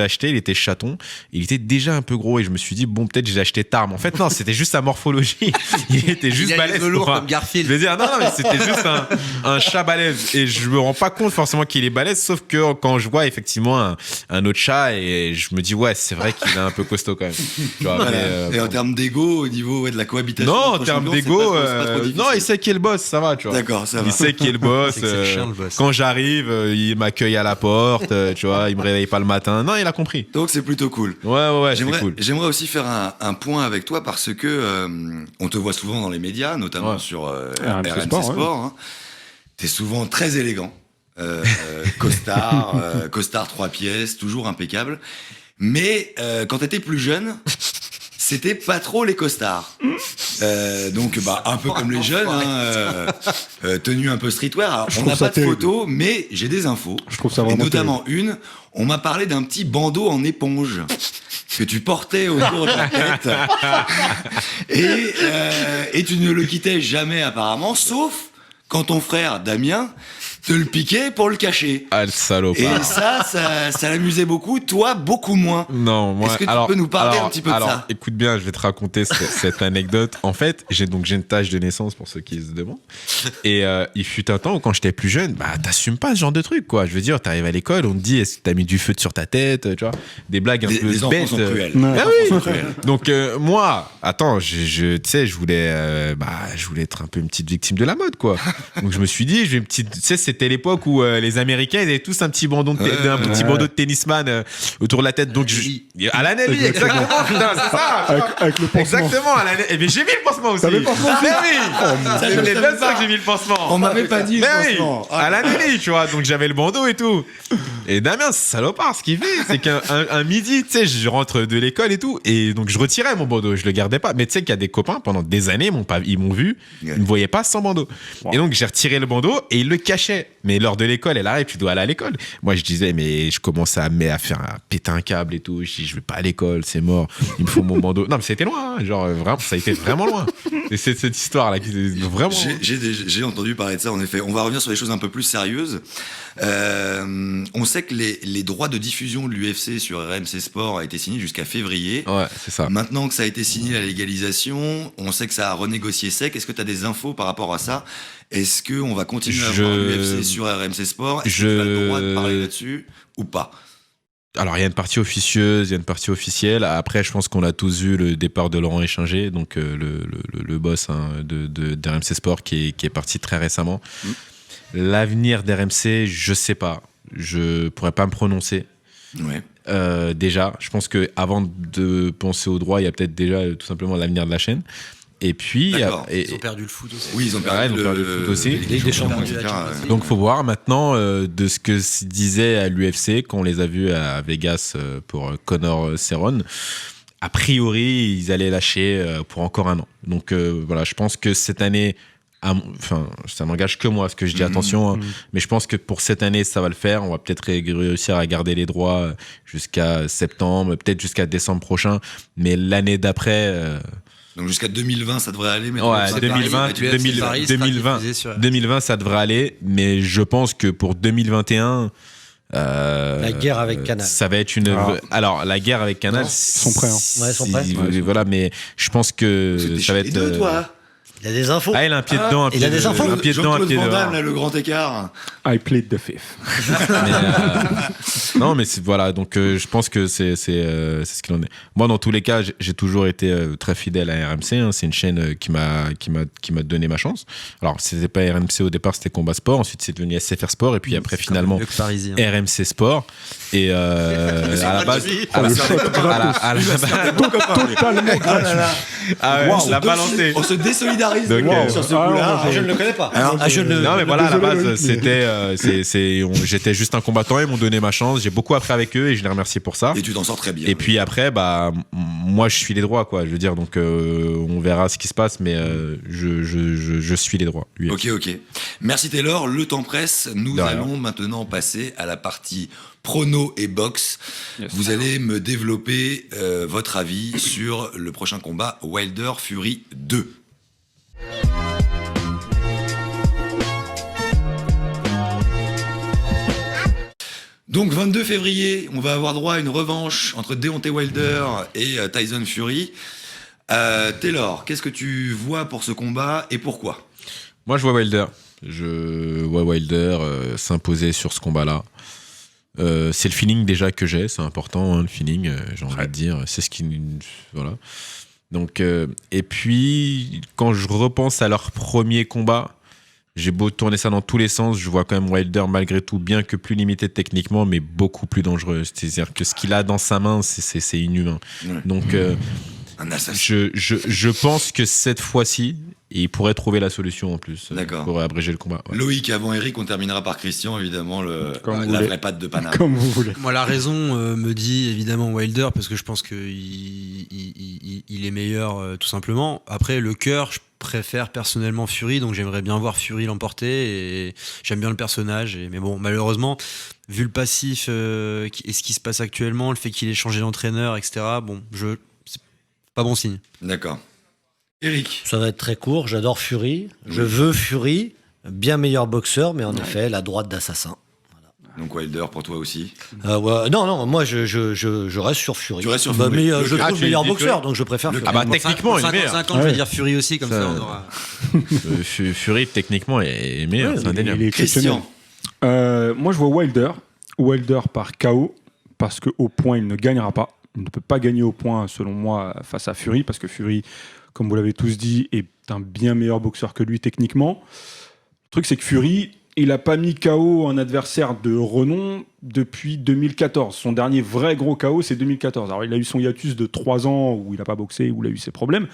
acheté, il était chaton. Il était déjà un peu gros et je me suis dit bon, peut-être j'ai acheté tard. Mais en fait, non, c'était juste sa morphologie. Il était juste balèze. Lourd comme Garfield. Je veux dire, non, mais c'était juste un chat balèze. Et je me rends pas compte forcément qu'il est balèze, sauf que quand je vois effectivement un autre chat, et je me dis ouais, c'est vrai qu'il est un peu costaud quand même. Tu vois, voilà. mais, et en termes d'ego, au niveau de la cohabitation. Non, en termes d'ego, non, il sait qui est le boss, ça va, tu vois. D'accord, ça va. Il sait qui est le boss. C'est le boss. Quand j'arrive, il m'accueille à la porte, tu vois, il me réveille pas le matin. Non, il a compris. Donc c'est plutôt cool. Ouais, c'est cool. J'aimerais aussi faire un point avec toi parce que on te voit souvent dans les médias, notamment sur RMC Sport. Hein. T'es souvent très élégant. Costard 3 pièces, toujours impeccable. Mais quand t'étais plus jeune, c'était pas trop les costards. Donc un peu comme les jeunes, tenue un peu streetwear. Alors, on n'a pas de photos, mais j'ai des infos. Je trouve ça vraiment notamment une. On m'a parlé d'un petit bandeau en éponge que tu portais autour de la tête et tu ne le quittais jamais apparemment, sauf quand ton frère Damien te le piquait pour le cacher. Ah, le salopard. Et ça l'amusait beaucoup, toi beaucoup moins. Non, moi. Est-ce que tu peux nous parler un petit peu de ça? Écoute bien, je vais te raconter cette anecdote. En fait, j'ai une tache de naissance pour ceux qui se demandent. Et il fut un temps où quand j'étais plus jeune, t'assumes pas ce genre de truc, quoi. Je veux dire, t'arrives à l'école, on te dit, est-ce que t'as mis du feu sur ta tête, tu vois, des blagues un peu les bêtes. Enfants sont cruels. Oui. Donc moi, attends, tu sais, je voulais être un peu une petite victime de la mode, quoi. Donc je me suis dit, tu sais, c'était l'époque où les Américains, ils avaient tous un petit bandeau petit bandeau de tennisman autour de la tête. Donc à la Nelly, exactement, putain, c'est ça. Avec le pansement. Exactement, à la Nelly. Mais j'ai mis le pansement aussi. T'avais le pansement aussi. C'est les deux fois que j'ai mis le pansement. On m'avait pas dit le Mais pansement. oui, à la Nelly, tu vois. Donc j'avais le bandeau et tout. Et Damien, salopard, ce qu'il fait, c'est qu'un midi, tu sais, je rentre de l'école et tout, et donc je retirais mon bandeau, je le gardais pas. Mais tu sais qu'il y a des copains pendant des années, ils m'ont vu, ils me voyaient pas sans bandeau. Et donc j'ai retiré le bandeau et il le cachait. mais l'heure de l'école, elle arrive, tu dois aller à l'école. Moi, je disais, mais je commence à péter un câble et tout. Je dis, je vais pas à l'école, c'est mort. Il me faut mon bandeau. Non, mais ça a été loin, hein. Genre, vraiment, ça a été vraiment loin. Et c'est cette histoire-là qui est vraiment. J'ai entendu parler de ça, en effet. On va revenir sur des choses un peu plus sérieuses. On sait que les droits de diffusion de l'UFC sur RMC Sport a été signé jusqu'à février. Ouais, c'est ça. Maintenant que ça a été signé, la légalisation, on sait que ça a renégocié sec. Est-ce que tu as des infos par rapport à ça? Est-ce qu'on va continuer à voir l'UFC sur RMC Sport? Est-ce que tu as le droit de parler là-dessus ou pas? Alors, il y a une partie officieuse, il y a une partie officielle. Après, je pense qu'on a tous vu le départ de Laurent Échinger, donc le boss d'RMC Sport qui est parti très récemment. L'avenir d'RMC, je sais pas. Je pourrais pas me prononcer. Ouais. Déjà, je pense qu'avant de penser au droit, il y a peut-être déjà tout simplement l'avenir de la chaîne. Et puis, ils ont perdu le foot aussi. Oui, ils ont perdu le foot aussi. Ligue des Champions. Donc, faut voir maintenant de ce que se disait à l'UFC quand on les a vus à Vegas pour Conor Cerrone. A priori, ils allaient lâcher pour encore un an. Donc, voilà, je pense que cette année, enfin, ça n'engage que moi, ce que je dis, attention, hein, mais je pense que pour cette année, ça va le faire. On va peut-être réussir à garder les droits jusqu'à septembre, peut-être jusqu'à décembre prochain, mais l'année d'après. Donc jusqu'à 2020, ça devrait aller. Mais ouais, 2020, ça devrait aller, mais je pense que pour 2021. La guerre avec Canal. Ça va être une. Alors, la guerre avec Canal. Non, ils sont prêts. Hein. Ouais, ils sont prêts. Voilà, mais je pense que ça va être. toi. Il a des infos. Ah, il a un pied dedans, un pied il a des infos. un pied dedans, un pied Van dehors. Damme, là, le grand écart. I played the fifth. Non, mais voilà, donc je pense que c'est ce qu'il en est. Moi, dans tous les cas, j'ai toujours été très fidèle à RMC. Hein. C'est une chaîne qui m'a donné ma chance. Alors, c'était pas RMC au départ, c'était Combat Sport. Ensuite, c'est devenu SFR Sport. Et puis après, finalement, RMC Sport. Et à la base, la balancé. On se désolidarise sur ce coup-là. Je ne le connais pas. Non, mais voilà, à la base, j'étais juste un combattant. Ils m'ont donné ma chance. J'ai beaucoup appris avec eux et je les remercie pour ça. Et tu t'en sors très bien. Et puis après, moi, je suis les droits, quoi. Je veux dire, donc on verra ce qui se passe, mais je suis les droits. Ok. Merci Taylor. Le temps presse. Nous allons maintenant passer à la partie prono et boxe. Yes. Vous allez me développer votre avis sur le prochain combat Wilder Fury 2. Donc 22 février, on va avoir droit à une revanche entre Deontay Wilder et Tyson Fury. Taylor, qu'est-ce que tu vois pour ce combat et pourquoi? Moi, je vois Wilder s'imposer sur ce combat-là. C'est le feeling déjà que j'ai, c'est important, hein, le feeling, j'ai envie de dire, c'est ce qui... Voilà. Donc, et puis, quand je repense à leur premier combat, j'ai beau tourner ça dans tous les sens, je vois quand même Wilder malgré tout, bien que plus limité techniquement, mais beaucoup plus dangereux. C'est-à-dire que ce qu'il a dans sa main, c'est inhumain. Ouais. Donc, un assassin. Je pense que cette fois-ci, il pourrait trouver la solution en plus. D'accord. Pour abréger le combat. Ouais. Loïc, avant Eric, on terminera par Christian, évidemment, la vraie patte de Paname. Comme vous voulez. Moi, la raison me dit évidemment Wilder, parce que je pense qu'il est meilleur, tout simplement. Après, le cœur, je préfère personnellement Fury, donc j'aimerais bien voir Fury l'emporter, et j'aime bien le personnage. Mais bon, malheureusement, vu le passif et ce qui se passe actuellement, le fait qu'il ait changé d'entraîneur, etc., c'est pas bon signe. D'accord. Eric. Ça va être très court, j'adore Fury, je veux Fury, bien meilleur boxeur, mais en effet, la droite d'assassin. Voilà. Donc Wilder pour toi aussi. Non, moi je reste sur Fury. Tu restes sur Fury. Mais je trouve meilleur boxeur, donc je préfère Fury. Techniquement, il est meilleur. 50 ans, je vais dire Fury aussi, comme ça on aura... Fury, techniquement, est meilleur, c'est indéniable. Christian. Moi, je vois Wilder par KO, parce qu'au point, il ne gagnera pas. Il ne peut pas gagner au point, selon moi, face à Fury, parce que Fury, comme vous l'avez tous dit, est un bien meilleur boxeur que lui techniquement. Le truc, c'est que Fury, il n'a pas mis KO un adversaire de renom depuis 2014. Son dernier vrai gros KO, c'est 2014. Alors, il a eu son hiatus de 3 ans où il n'a pas boxé, où il a eu ses problèmes.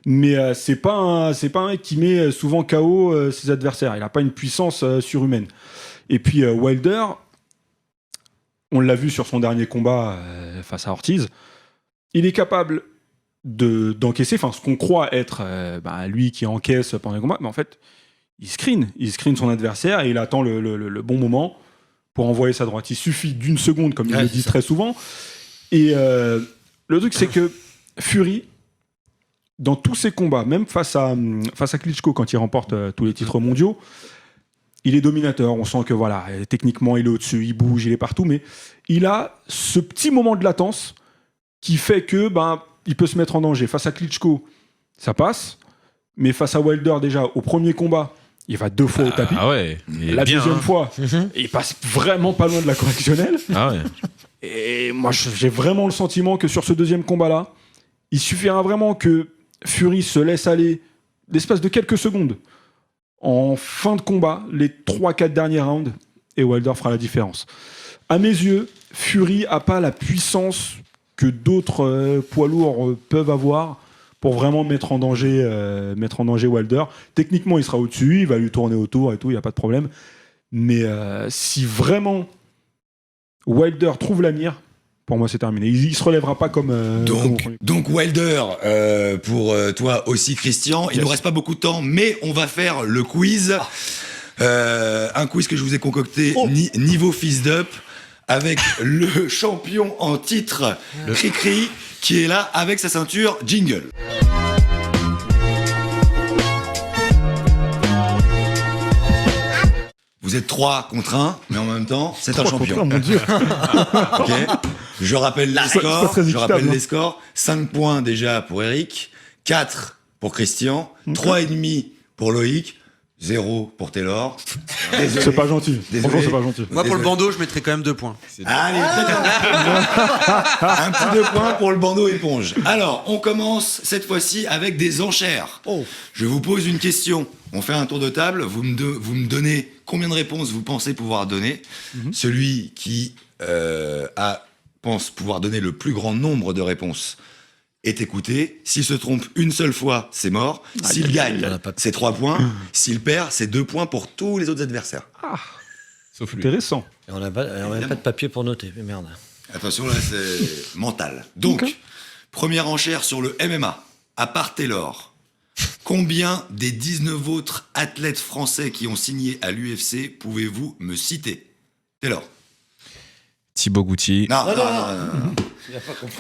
Mais c'est pas un mec qui met souvent KO ses adversaires. Il n'a pas une puissance surhumaine. Et puis, Wilder, on l'a vu sur son dernier combat face à Ortiz, il est capable d'encaisser, enfin ce qu'on croit être lui qui encaisse pendant les combats, mais en fait il screen son adversaire et il attend le bon moment pour envoyer sa droite. Il suffit d'une seconde, comme ils le disent très souvent. Et le truc, c'est que Fury, dans tous ses combats, même face à Klitschko, quand il remporte tous les titres mondiaux, il est dominateur. On sent que voilà, techniquement, il est au-dessus, il bouge, il est partout, mais il a ce petit moment de latence qui fait que il peut se mettre en danger. Face à Klitschko, ça passe, mais face à Wilder, déjà, au premier combat, il va 2 fois au tapis. Ah ouais. La deuxième fois, il passe vraiment pas loin de la correctionnelle. Ah ouais. Et moi, j'ai vraiment le sentiment que sur ce deuxième combat-là, il suffira vraiment que Fury se laisse aller l'espace de quelques secondes en fin de combat, les 3-4 derniers rounds, et Wilder fera la différence. À mes yeux, Fury n'a pas la puissance que d'autres poids lourds peuvent avoir pour vraiment mettre en danger Wilder. Techniquement, il sera au-dessus, il va lui tourner autour et tout, il n'y a pas de problème. Mais si vraiment Wilder trouve la mire, pour moi, c'est terminé. Il se relèvera pas comme. Donc Wilder, pour toi aussi, Christian. Il nous reste pas beaucoup de temps, mais on va faire le quiz. Un quiz que je vous ai concocté niveau fist up avec le champion en titre, Cricri, qui est là avec sa ceinture jingle. Vous êtes 3 contre 1, mais en même temps, c'est un champion. Mon Dieu. Okay. Je rappelle les scores. très équitable, les scores. 5 points déjà pour Eric, 4 pour Christian, 3,5 pour Loïc, 0 pour Taylor. Désolé. C'est pas gentil. Désolé. Franchement, c'est pas gentil. Moi, pour le bandeau, je mettrais quand même 2 points. Allez, un petit 2 points pour le bandeau éponge. Alors, on commence cette fois-ci avec des enchères. Je vous pose une question. On fait un tour de table. Vous me donnez combien de réponses vous pensez pouvoir donner. Celui qui pense pouvoir donner le plus grand nombre de réponses est écouté. S'il se trompe une seule fois, c'est mort. S'il gagne, c'est 3 points. S'il perd, c'est 2 points pour tous les autres adversaires. Sauf lui. Intéressant. Et on n'a pas de papier pour noter, mais merde. Attention, là, c'est mental. Donc, première enchère sur le MMA. À part Taylor, combien des 19 autres athlètes français qui ont signé à l'UFC pouvez-vous me citer? Taylor. Thibaut Gouti. Non.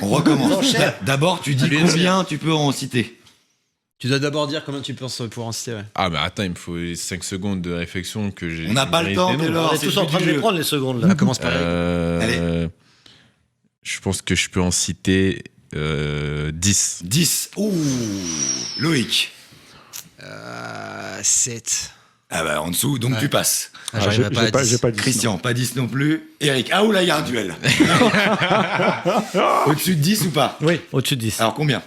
On recommence. D'abord, tu dis l'UFC. combien tu peux en citer. Tu dois d'abord dire combien tu penses pouvoir en citer. Ouais. Ah, mais attends, il me faut 5 secondes de réflexion que j'ai. On n'a pas le temps, Taylor. On est c'est tous le en but train du de les jeu. prendre, les secondes, là. On commence par Allez. Je pense que je peux en citer 10. 10. Ouh. Loïc. 7. Ah bah, en dessous, donc tu passes. J'arriverai pas à 10. J'ai pas dit. Christian, pas 10 non plus. Eric. Ah, oula, il y a un duel. Au-dessus de 10 ou pas? Oui, au-dessus de 10. Alors, combien?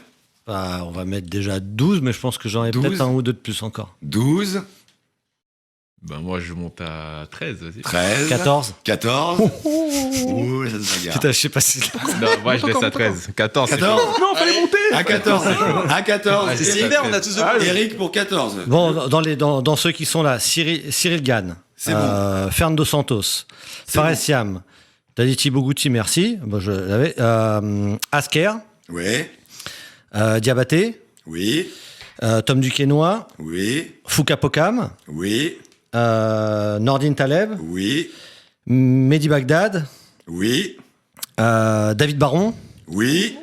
On va mettre déjà 12, mais je pense que j'en ai 12. peut-être un ou deux de plus encore. 12. Ben moi, je monte à 13. Vas-y. 13. 14. 14. Ouh, ça se bagarre. Putain, je sais pas si... Non, moi, je laisse à 13. 14. c'est 14. Non, fallait monter. À 14. À 14. C'est hyper, on a tous de Eric pour 14. Bon, dans ceux qui sont là, Cyril Gann, C'est bon. Fernando Santos, Fares Siam, t'as dit Thibaut Gouti, merci. Bon, je l'avais. Asker, Oui. Diabaté, Oui. Tom Duquesnoy, Oui. Fouca Pokam, Oui. Nordin Taleb, Oui. Mehdi Bagdad, Oui. David Baron, Oui.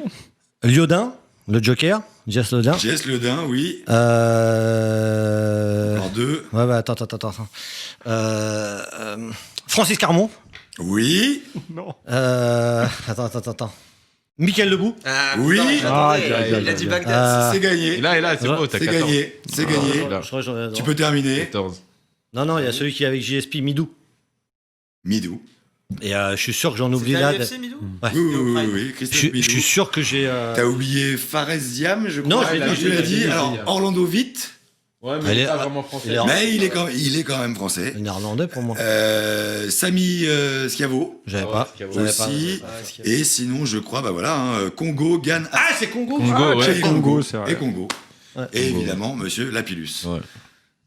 Liodin, le Joker, Jess Liodin. Jess Ledin, oui. Encore 2. Ouais, bah, attends. Francis Carmon. Oui. Non. Attends. Michael Debout. Oui. Il a dit Bagdad. C'est gagné. Et là, c'est beau, t'as C'est 14. gagné. C'est gagné. Là. Je crois que j'en ai- Tu peux terminer. 14. Non, il y a celui qui est avec JSP, Midou. Midou. Et je suis sûr que j'en oublie là. Midou Ouais. Oui. Christophe Je suis Midou. sûr que j'ai. T'as oublié Fares Diam, je crois. Non, je l'ai dit. Alors, Orlando Witt. Ouais, mais il est pas pas vraiment il est français. en- Mais il est quand même français. Néerlandais pour moi. Samy Schiavo J'avais ouais, pas. Schiavo. J'avais pas. aussi. Et sinon, je crois, Congo, Gann. Ah, c'est Congo. Congo, ouais. Et Congo, c'est vrai. et Congo. Ouais. Et évidemment, monsieur Lapillus. Ouais.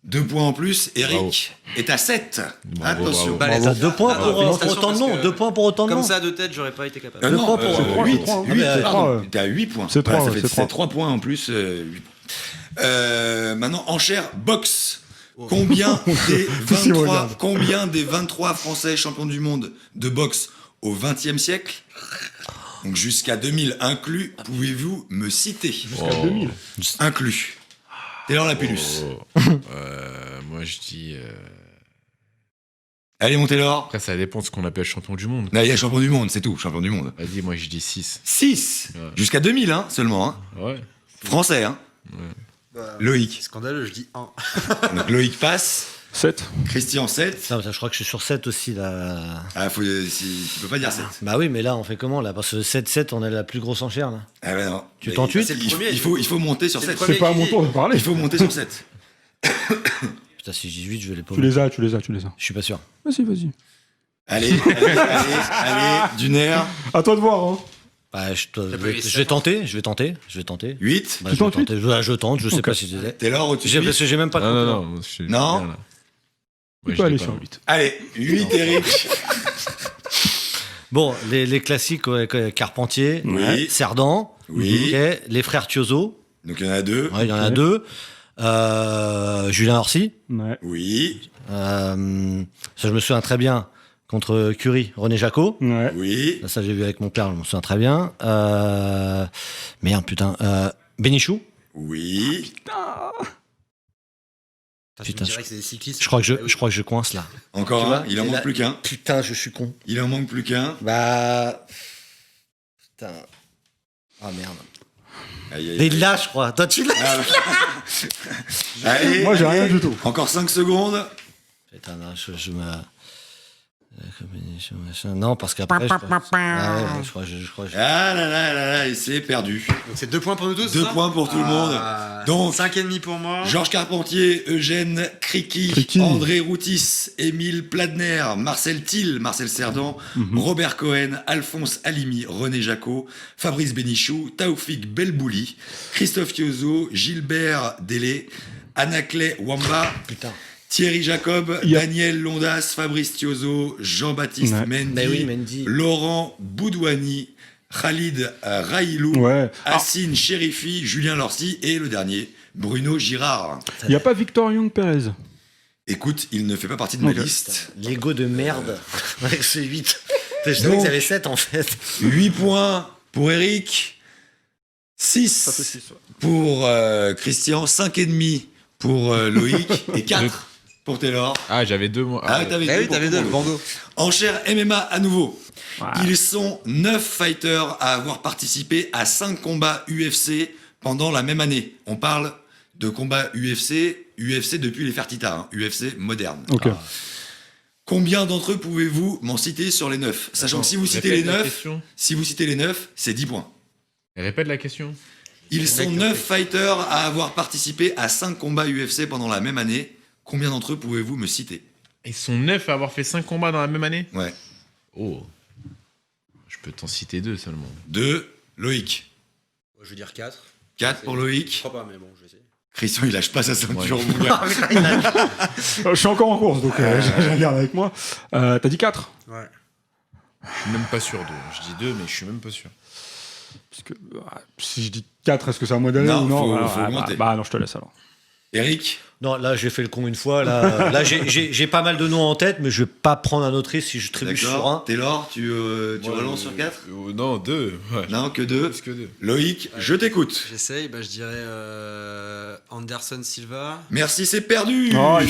2 points en plus. Eric est à 7. Bravo, Attention. bravo. Balèze. T'as 2 points pour félicitations, autant de parce noms. que 2 points pour autant de Comme noms. ça, de tête, j'aurais pas été capable. Non, points pour- c'est trois, 8. c'est trois. 8, Ah, mais, pardon. T'es à 8 points. C'est trois, Voilà, c'est c'est 3 points en plus. 8 points. Maintenant, enchère boxe. Combien des Si, 23, regarde. combien des 23 Français champions du monde de boxe au XXe siècle, donc jusqu'à 2000 inclus, pouvez-vous me citer? Jusqu'à 2000. Inclus. Taylor Lapillus. Moi, je dis. Allez, mon Taylor. Après, ça dépend de ce qu'on appelle champion du monde. Là, il y a champion du monde, c'est tout, champion du monde. Vas-y, moi, je dis 6. 6. Ouais. Jusqu'à 2000, hein, seulement. Hein. Ouais. Français, hein. Loïc. Scandaleux, je dis 1. Donc Loïc passe. 7. Christian 7. Putain, je crois que je suis sur 7 aussi là. Ah, tu peux pas dire 7. Bah oui, mais là on fait comment là? Parce que 7-7, on a la plus grosse enchère là. Ah ouais, non. Tu Mais tentes huit? c'est le premier. Il faut monter sur 7. C'est pas à mon tour de parler. Il faut monter sur 7. Putain, si je dis 8, je vais les Tu paumer. les as. Je suis pas sûr. Vas-y. Allez, du nerf. À toi de voir, hein. Bah, je vais tenter. 8. Bah, Tu je tentes vais tenter. Je tente, je sais Ok. pas si je les ai. Taylor au-dessus. Parce que j'ai même pas de Non, compteur. non, non. je suis Non. bien, là. Tu Ouais, peux je aller l'ai sur pas. 8. Allez, 8, Eric. Bon, les classiques, ouais, Carpentier, Oui. Cerdan, Oui. ok, les frères Tiozo, Donc il y en a 2. ouais, il y en a Ok. 2. Julien Orsi, Ouais. Oui. ça je me souviens très bien, contre Curie, René Jacot. Ouais. Oui. Ça j'ai vu avec mon père, je me souviens très bien. Merde, putain. Bénichou, Oui. Putain, Je dirais que c'est des cyclistes. je crois que je coince là. Encore Tu un. vois, Il en et manque là- plus qu'un. Putain, je suis con. Il en manque plus qu'un. Bah. Putain. Ah merde. Aïe, aïe, Et aïe. là, je crois. Toi, tu l'as. Allez. Moi, j'ai rien du tout. Encore 5 secondes. Putain, non, je me. Non, parce qu'après. Je crois que Ah là là là là, et c'est perdu. Donc c'est 2 points pour nous tous. 2 points pour tout le monde. Donc, 5,5 pour moi. Georges Carpentier, Eugène Criqui, Criqui. André Routis, Émile Pladner, Marcel Thiel, Marcel Cerdan, Robert Cohen, Alphonse Halimi, René Jacot, Fabrice Bénichou, Taoufik Belbouli, Christophe Tiozo, Gilbert Délé, Anaclet Wamba, Putain. Thierry Jacob, Il y a- Daniel Londas, Fabrice Tiozo, Jean-Baptiste Ouais. Mendy, Mais oui, Mendy. Laurent Boudouani, Khalid Railou, Ouais. Hassine Chérifi, Julien Lorcy et le dernier, Bruno Girard. Il n'y a pas Victor Young Perez. Écoute, il ne fait pas partie de ma Ok. liste. L'ego de merde avec ce 8. Je savais Donc- que j'avais 7 en fait. 8 points pour Eric, 6 pour Christian, 5,5 pour Loïc et 4 pour Taylor. Ah, j'avais 2 mois. Ah, t'avais Ah deux oui, pour t'avais tout le 2, monde. bango. Enchère MMA à nouveau. Ouais. Ils sont 9 fighters à avoir participé à 5 combats UFC pendant la même année. On parle de combats UFC depuis les Fertitta, hein, UFC moderne. Ok. Combien d'entre eux pouvez-vous m'en citer sur les 9? Sachant que si vous citez les 9, c'est 10 points. Répète la question. Ils sont 9 fighters à avoir participé à 5 combats UFC pendant la même année. Combien d'entre eux pouvez-vous me citer? Ils sont 9 à avoir fait 5 combats dans la même année. Ouais. Oh. Je peux t'en citer 2 seulement. 2, Loïc. Je veux dire 4. 4 pour Je Loïc. crois pas, mais bon, je vais essayer. Christian, il lâche pas sa ceinture, Ouais. mon gars. Je suis encore en course, donc je regarde avec moi. T'as dit 4 Ouais. Je suis même pas sûr d'eux. Je dis 2, mais je suis même pas sûr. Parce que si je dis 4, est-ce que c'est à moi d'aller Non, ou non? faut- Alors, faut augmenter. bah non, je te laisse alors. Eric. Non, là j'ai fait le con une fois. Là j'ai pas mal de noms en tête, mais je vais pas prendre un autre risque si je trébuche sur un. D'accord. Taylor, tu relances sur 4? Non, 2. Ouais. Non, que 2. Plus que 2. Loïc, je t'écoute. J'essaye, bah, je dirais Anderson Silva. Merci, c'est perdu. Oh, allez,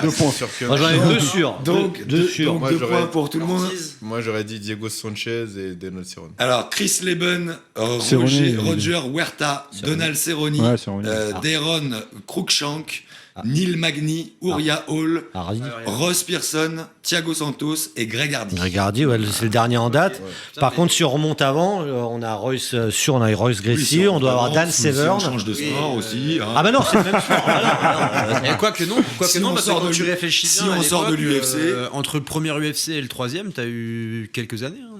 2 points. Moi j'en ai 2 sûrs. Donc, deux sûrs. Moi, 2 j'aurais- points pour tout le monde. Ortiz. Moi, j'aurais dit Diego Sanchez et Donald Cerrone. Alors, Chris Leben, Cerrone, Roger Huerta, Donald Cerrone, Ouais, c'est revenu. Deron Cruikshank, Neil Magny, Uriah Hall, Hardy. Ross Pearson, Thiago Santos et Greg Hardy. Regardi, ouais, c'est le dernier en date. Par mais- contre, si on remonte avant, on a Royce Gracie, Oui, si on doit avoir Dan si on Severn. change de sport Oui, aussi. hein. Ah bah non, c'est le même sport. Ah non, Quoique non, Si on parce que sort quand de tu l'U- réfléchis si bien, on à sort de l'époque, l'UFC. Entre le premier UFC et le troisième, t'as eu quelques années, hein,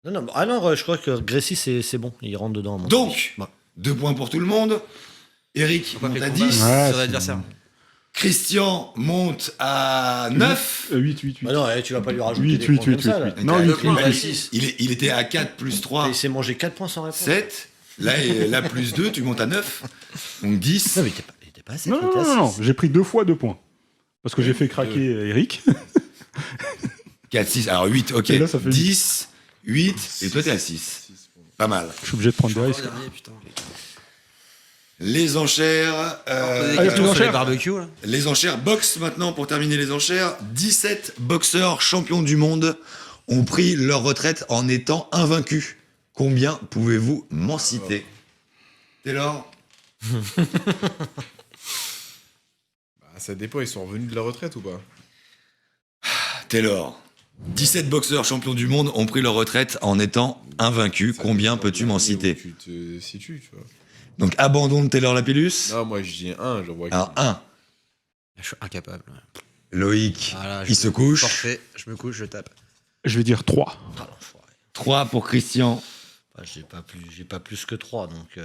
non? non, ah non, je crois que Gracie, c'est bon, il rentre dedans. à mon avis. Donc, Ouais. 2 points pour tout le monde. Eric Pas monte fait à combat 10. Ouais, sur c'est- l'adversaire. Christian monte à 9. 8. Bah non, tu vas pas lui rajouter 8, des 8, points comme 8, ça, là. 8. Non, 8, points, 8. 6. Il était à 4 plus 3, Il s'est mangé 4 points sans réponse. 7. Là, plus 2, tu montes à 9. Donc 10. Non, mais il était passé. Non, j'ai pris 2 fois 2 points. Parce que j'ai fait craquer Eric. 4, 6, alors 8, ok. Et là, ça fait 10, 8, et toi, t'es à 6. Pas mal. Je suis obligé de prendre des risques. Les enchères. Les enchères box maintenant pour terminer les enchères. 17 boxeurs champions du monde ont pris leur retraite en étant invaincus. Combien pouvez-vous m'en citer? Taylor? Ça dépend, ils sont revenus de la retraite ou pas? Taylor. 17 boxeurs champions du monde ont pris leur retraite en étant invaincus. Combien peux-tu m'en citer? Tu te situes, tu vois. Donc abandon de Taylor Lapillus. Non, moi je dis 1, j'en vois. Alors 1. Je suis incapable. Loïc, Voilà, il se couche. Forfait, je me couche, je tape. Je vais dire 3. 3 pour Christian. J'ai pas plus que 3, donc...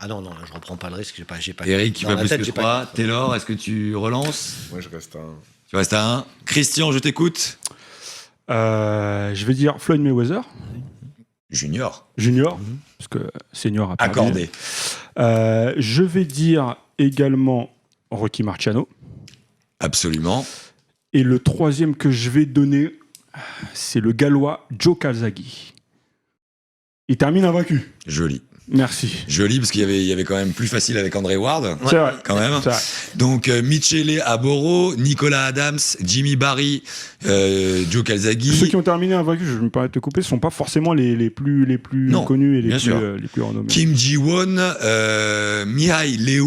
Ah non, là, je reprends pas le risque. J'ai pas. Eric, tu dans vas la plus tête, que j'ai 3. pas- Taylor, est-ce que tu relances? Moi je reste à 1. Tu restes à 1. Christian, je t'écoute. Je vais dire Floyd Mayweather, Junior. junior, parce que senior a perdu. Accordé. Je vais dire également Rocky Marciano. Absolument. Et le troisième que je vais donner, c'est le Gallois Joe Calzaghe. Il termine invaincu. Joli. Merci. Joli, parce qu'il y avait quand même plus facile avec André Ward. C'est vrai. Quand même. C'est vrai. Donc, Michele Aboro, Nicolas Adams, Jimmy Barry, Joe Calzaghe. Ceux qui ont terminé invaincus, je me permets de te couper, ne sont pas forcément les plus Non, connus et bien sûr. les plus renommés. Kim Ji-won, Mihai Leu,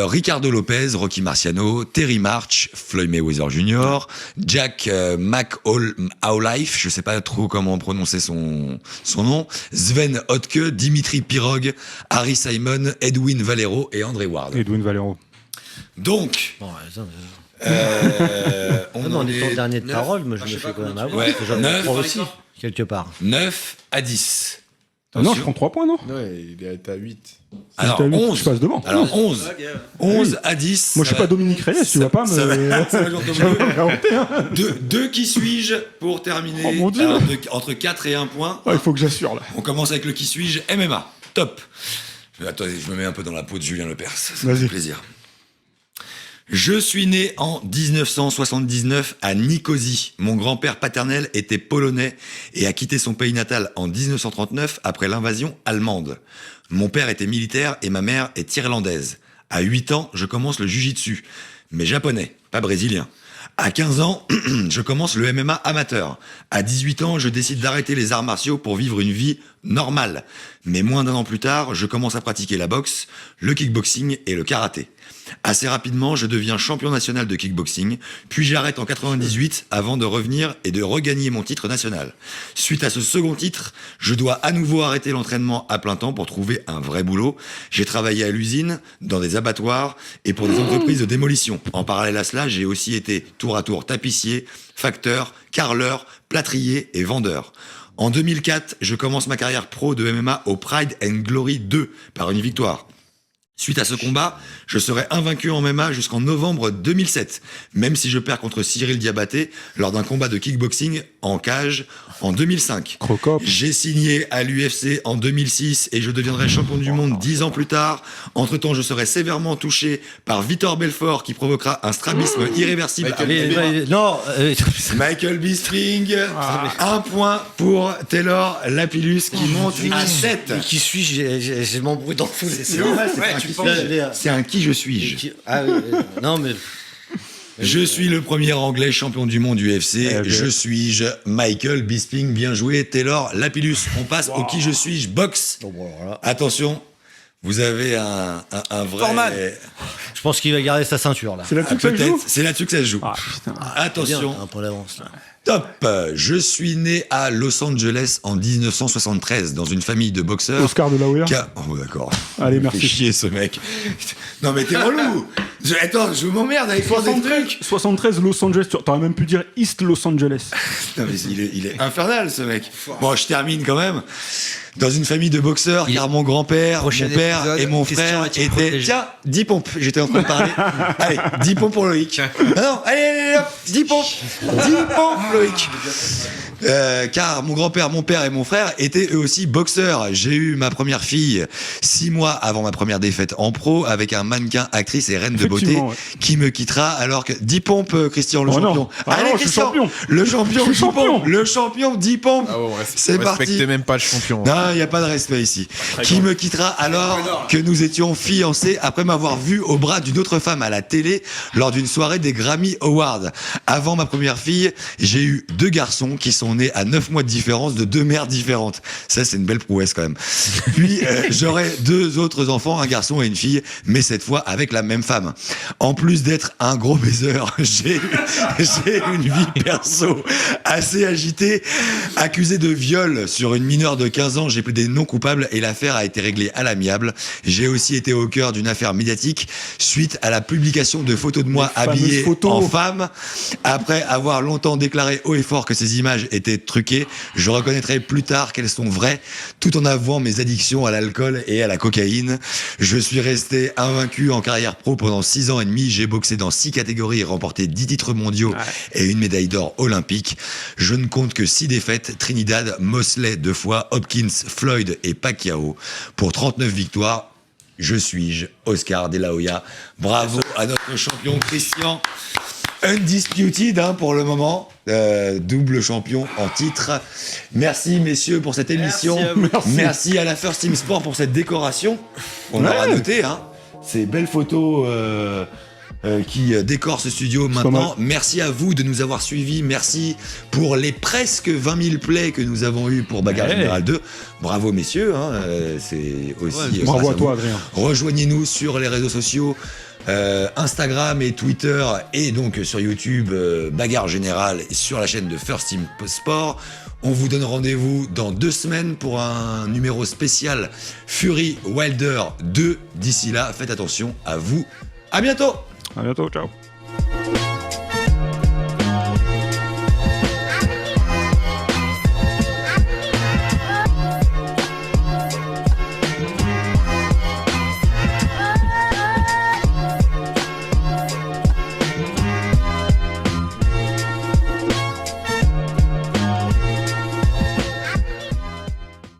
Ricardo Lopez, Rocky Marciano, Terry March, Floyd Mayweather Jr., Jack McAuliffe, je sais pas trop comment prononcer son nom, Sven Hotke, Dimitri Pirog, Harry Simon, Edwin Valero et André Ward. Edwin Valero. Donc, Bon, attends, on non, en en étant est dernier de parole, moi je me fais quand même avoir. Ouais, parce que j'en ai 9, 3 aussi, quelque part. 9 à 10. Ah non, je prends 3 points, non? Non, il est à 8. Alors, T'as vu, 11. je passe devant. Alors, 11. 11 à 10. Moi, je suis pas Dominique Reyes, tu vas pas me... ça va- ça va être Je vais me raconter, hein. Deux qui suis-je pour terminer? Oh, mon Dieu. Alors, entre 4 et 1 point. Ah, il faut que j'assure, là. On commence avec le qui suis-je MMA. Top. Attendez, je me mets un peu dans la peau de Julien Lepers. Ça Vas-y. fait plaisir. Je suis né en 1979 à Nicosie. Mon grand-père paternel était polonais et a quitté son pays natal en 1939 après l'invasion allemande. Mon père était militaire et ma mère est irlandaise. À 8 ans, je commence le jiu-jitsu, mais japonais, pas brésilien. À 15 ans, je commence le MMA amateur. À 18 ans, je décide d'arrêter les arts martiaux pour vivre une vie normale. Mais moins d'1 an plus tard, je commence à pratiquer la boxe, le kickboxing et le karaté. Assez rapidement, je deviens champion national de kickboxing, puis j'arrête en 98 avant de revenir et de regagner mon titre national. Suite à ce second titre, je dois à nouveau arrêter l'entraînement à plein temps pour trouver un vrai boulot. J'ai travaillé à l'usine, dans des abattoirs et pour des entreprises de démolition. En parallèle à cela, j'ai aussi été tour à tour tapissier, facteur, carreleur, plâtrier et vendeur. En 2004, je commence ma carrière pro de MMA au Pride and Glory 2 par une victoire. Suite à ce combat, je serai invaincu en MMA jusqu'en novembre 2007, même si je perds contre Cyril Diabaté lors d'un combat de kickboxing en cage en 2005. Crocop. J'ai signé à l'UFC en 2006 et je deviendrai champion du monde 10 ans plus tard. Entre-temps, je serai sévèrement touché par Vitor Belfort qui provoquera un strabisme irréversible. Non, Michael Bisping, 1 point pour Taylor Lapillus qui monte à 7. mais qui suis-je? J'ai m'embrouille dans le fou. C'est normal, c'est un qui je suis-je. Ah oui, non mais. Je suis le premier anglais champion du monde UFC. bien. Je suis-je Michael Bisping. Bien joué, Taylor Lapillus. On passe au qui je suis-je boxe. Bon, voilà. Attention, vous avez un vrai. Forman. Je pense qu'il va garder sa ceinture là. C'est là-dessus que ça se Peut-être, joue? c'est là-dessus que ça se joue. Ah, putain. Attention. Bien, un point d'avance là. Top. Je suis né à Los Angeles en 1973 dans une famille de boxeurs. Oscar de la Hoya. Oh d'accord. Allez, Il me merci. fait chier ce mec. Non mais t'es relou. Attends, je m'emmerde avec toi des trucs. 73 Los Angeles, t'aurais même pu dire East Los Angeles. Non mais il est infernal ce mec. Bon, je termine quand même. Dans une famille de boxeurs, car mon grand-père, Prochain mon père épisode, et mon Christian frère est-il étaient... protégé Tiens, 10 pompes, j'étais en train de parler. Allez, 10 pompes pour Loïc. Ah non, allez, hop, 10 pompes. 10 pompes, Loïc. car mon grand-père, mon père et mon frère étaient eux aussi boxeurs. J'ai eu ma première fille 6 mois avant ma première défaite en pro avec un mannequin, actrice et reine de beauté qui me quittera alors que 10 pompes, Christian, le champion. Allez, Christian, le champion, 10 pompes, le champion, 10 pompes. Ah bon, c'est parti. Respectez même pas le champion. Non, il n'y a pas de respect ici. Qui me quittera alors que nous étions fiancés après m'avoir vu au bras d'une autre femme à la télé lors d'une soirée des Grammy Awards. Avant ma première fille, j'ai eu 2 garçons qui sont nés à 9 mois de différence de 2 mères différentes. Ça, c'est une belle prouesse quand même. Puis, j'aurai 2 autres enfants, un garçon et une fille, mais cette fois avec la même femme. En plus d'être un gros baiser, j'ai une vie perso assez agitée. Accusé de viol sur une mineure de 15 ans, j'ai plaidé non coupable et l'affaire a été réglée à l'amiable. J'ai aussi été au cœur d'une affaire médiatique suite à la publication de photos de moi habillé en femme. Après avoir longtemps déclaré haut et fort que ces images étaient truquées, je reconnaîtrai plus tard qu'elles sont vraies, tout en avouant mes addictions à l'alcool et à la cocaïne. Je suis resté invaincu en carrière pro pendant 6 ans et demi. J'ai boxé dans 6 catégories et remporté 10 titres mondiaux et une médaille d'or olympique. Je ne compte que 6 défaites: Trinidad, Mosley 2 fois, Hopkins, Floyd et Pacquiao. Pour 39 victoires, je suis Oscar De La Hoya. Bravo à notre champion Christian. Undisputed pour le moment, double champion en titre. Merci messieurs pour cette émission. Merci à la First Team Sport pour cette décoration. On aura noté ces belles photos qui décorent ce studio maintenant. Merci à vous de nous avoir suivis. Merci pour les presque 20 000 plays que nous avons eu pour Bagarre Générale 2. Bravo messieurs, c'est aussi bravo à toi Adrien. Rejoignez-nous sur les réseaux sociaux. Instagram et Twitter et donc sur YouTube Bagarre Générale et sur la chaîne de First Team Sport. On vous donne rendez-vous dans 2 semaines pour un numéro spécial Fury Wilder 2. D'ici là, faites attention à vous. À bientôt. À bientôt, ciao.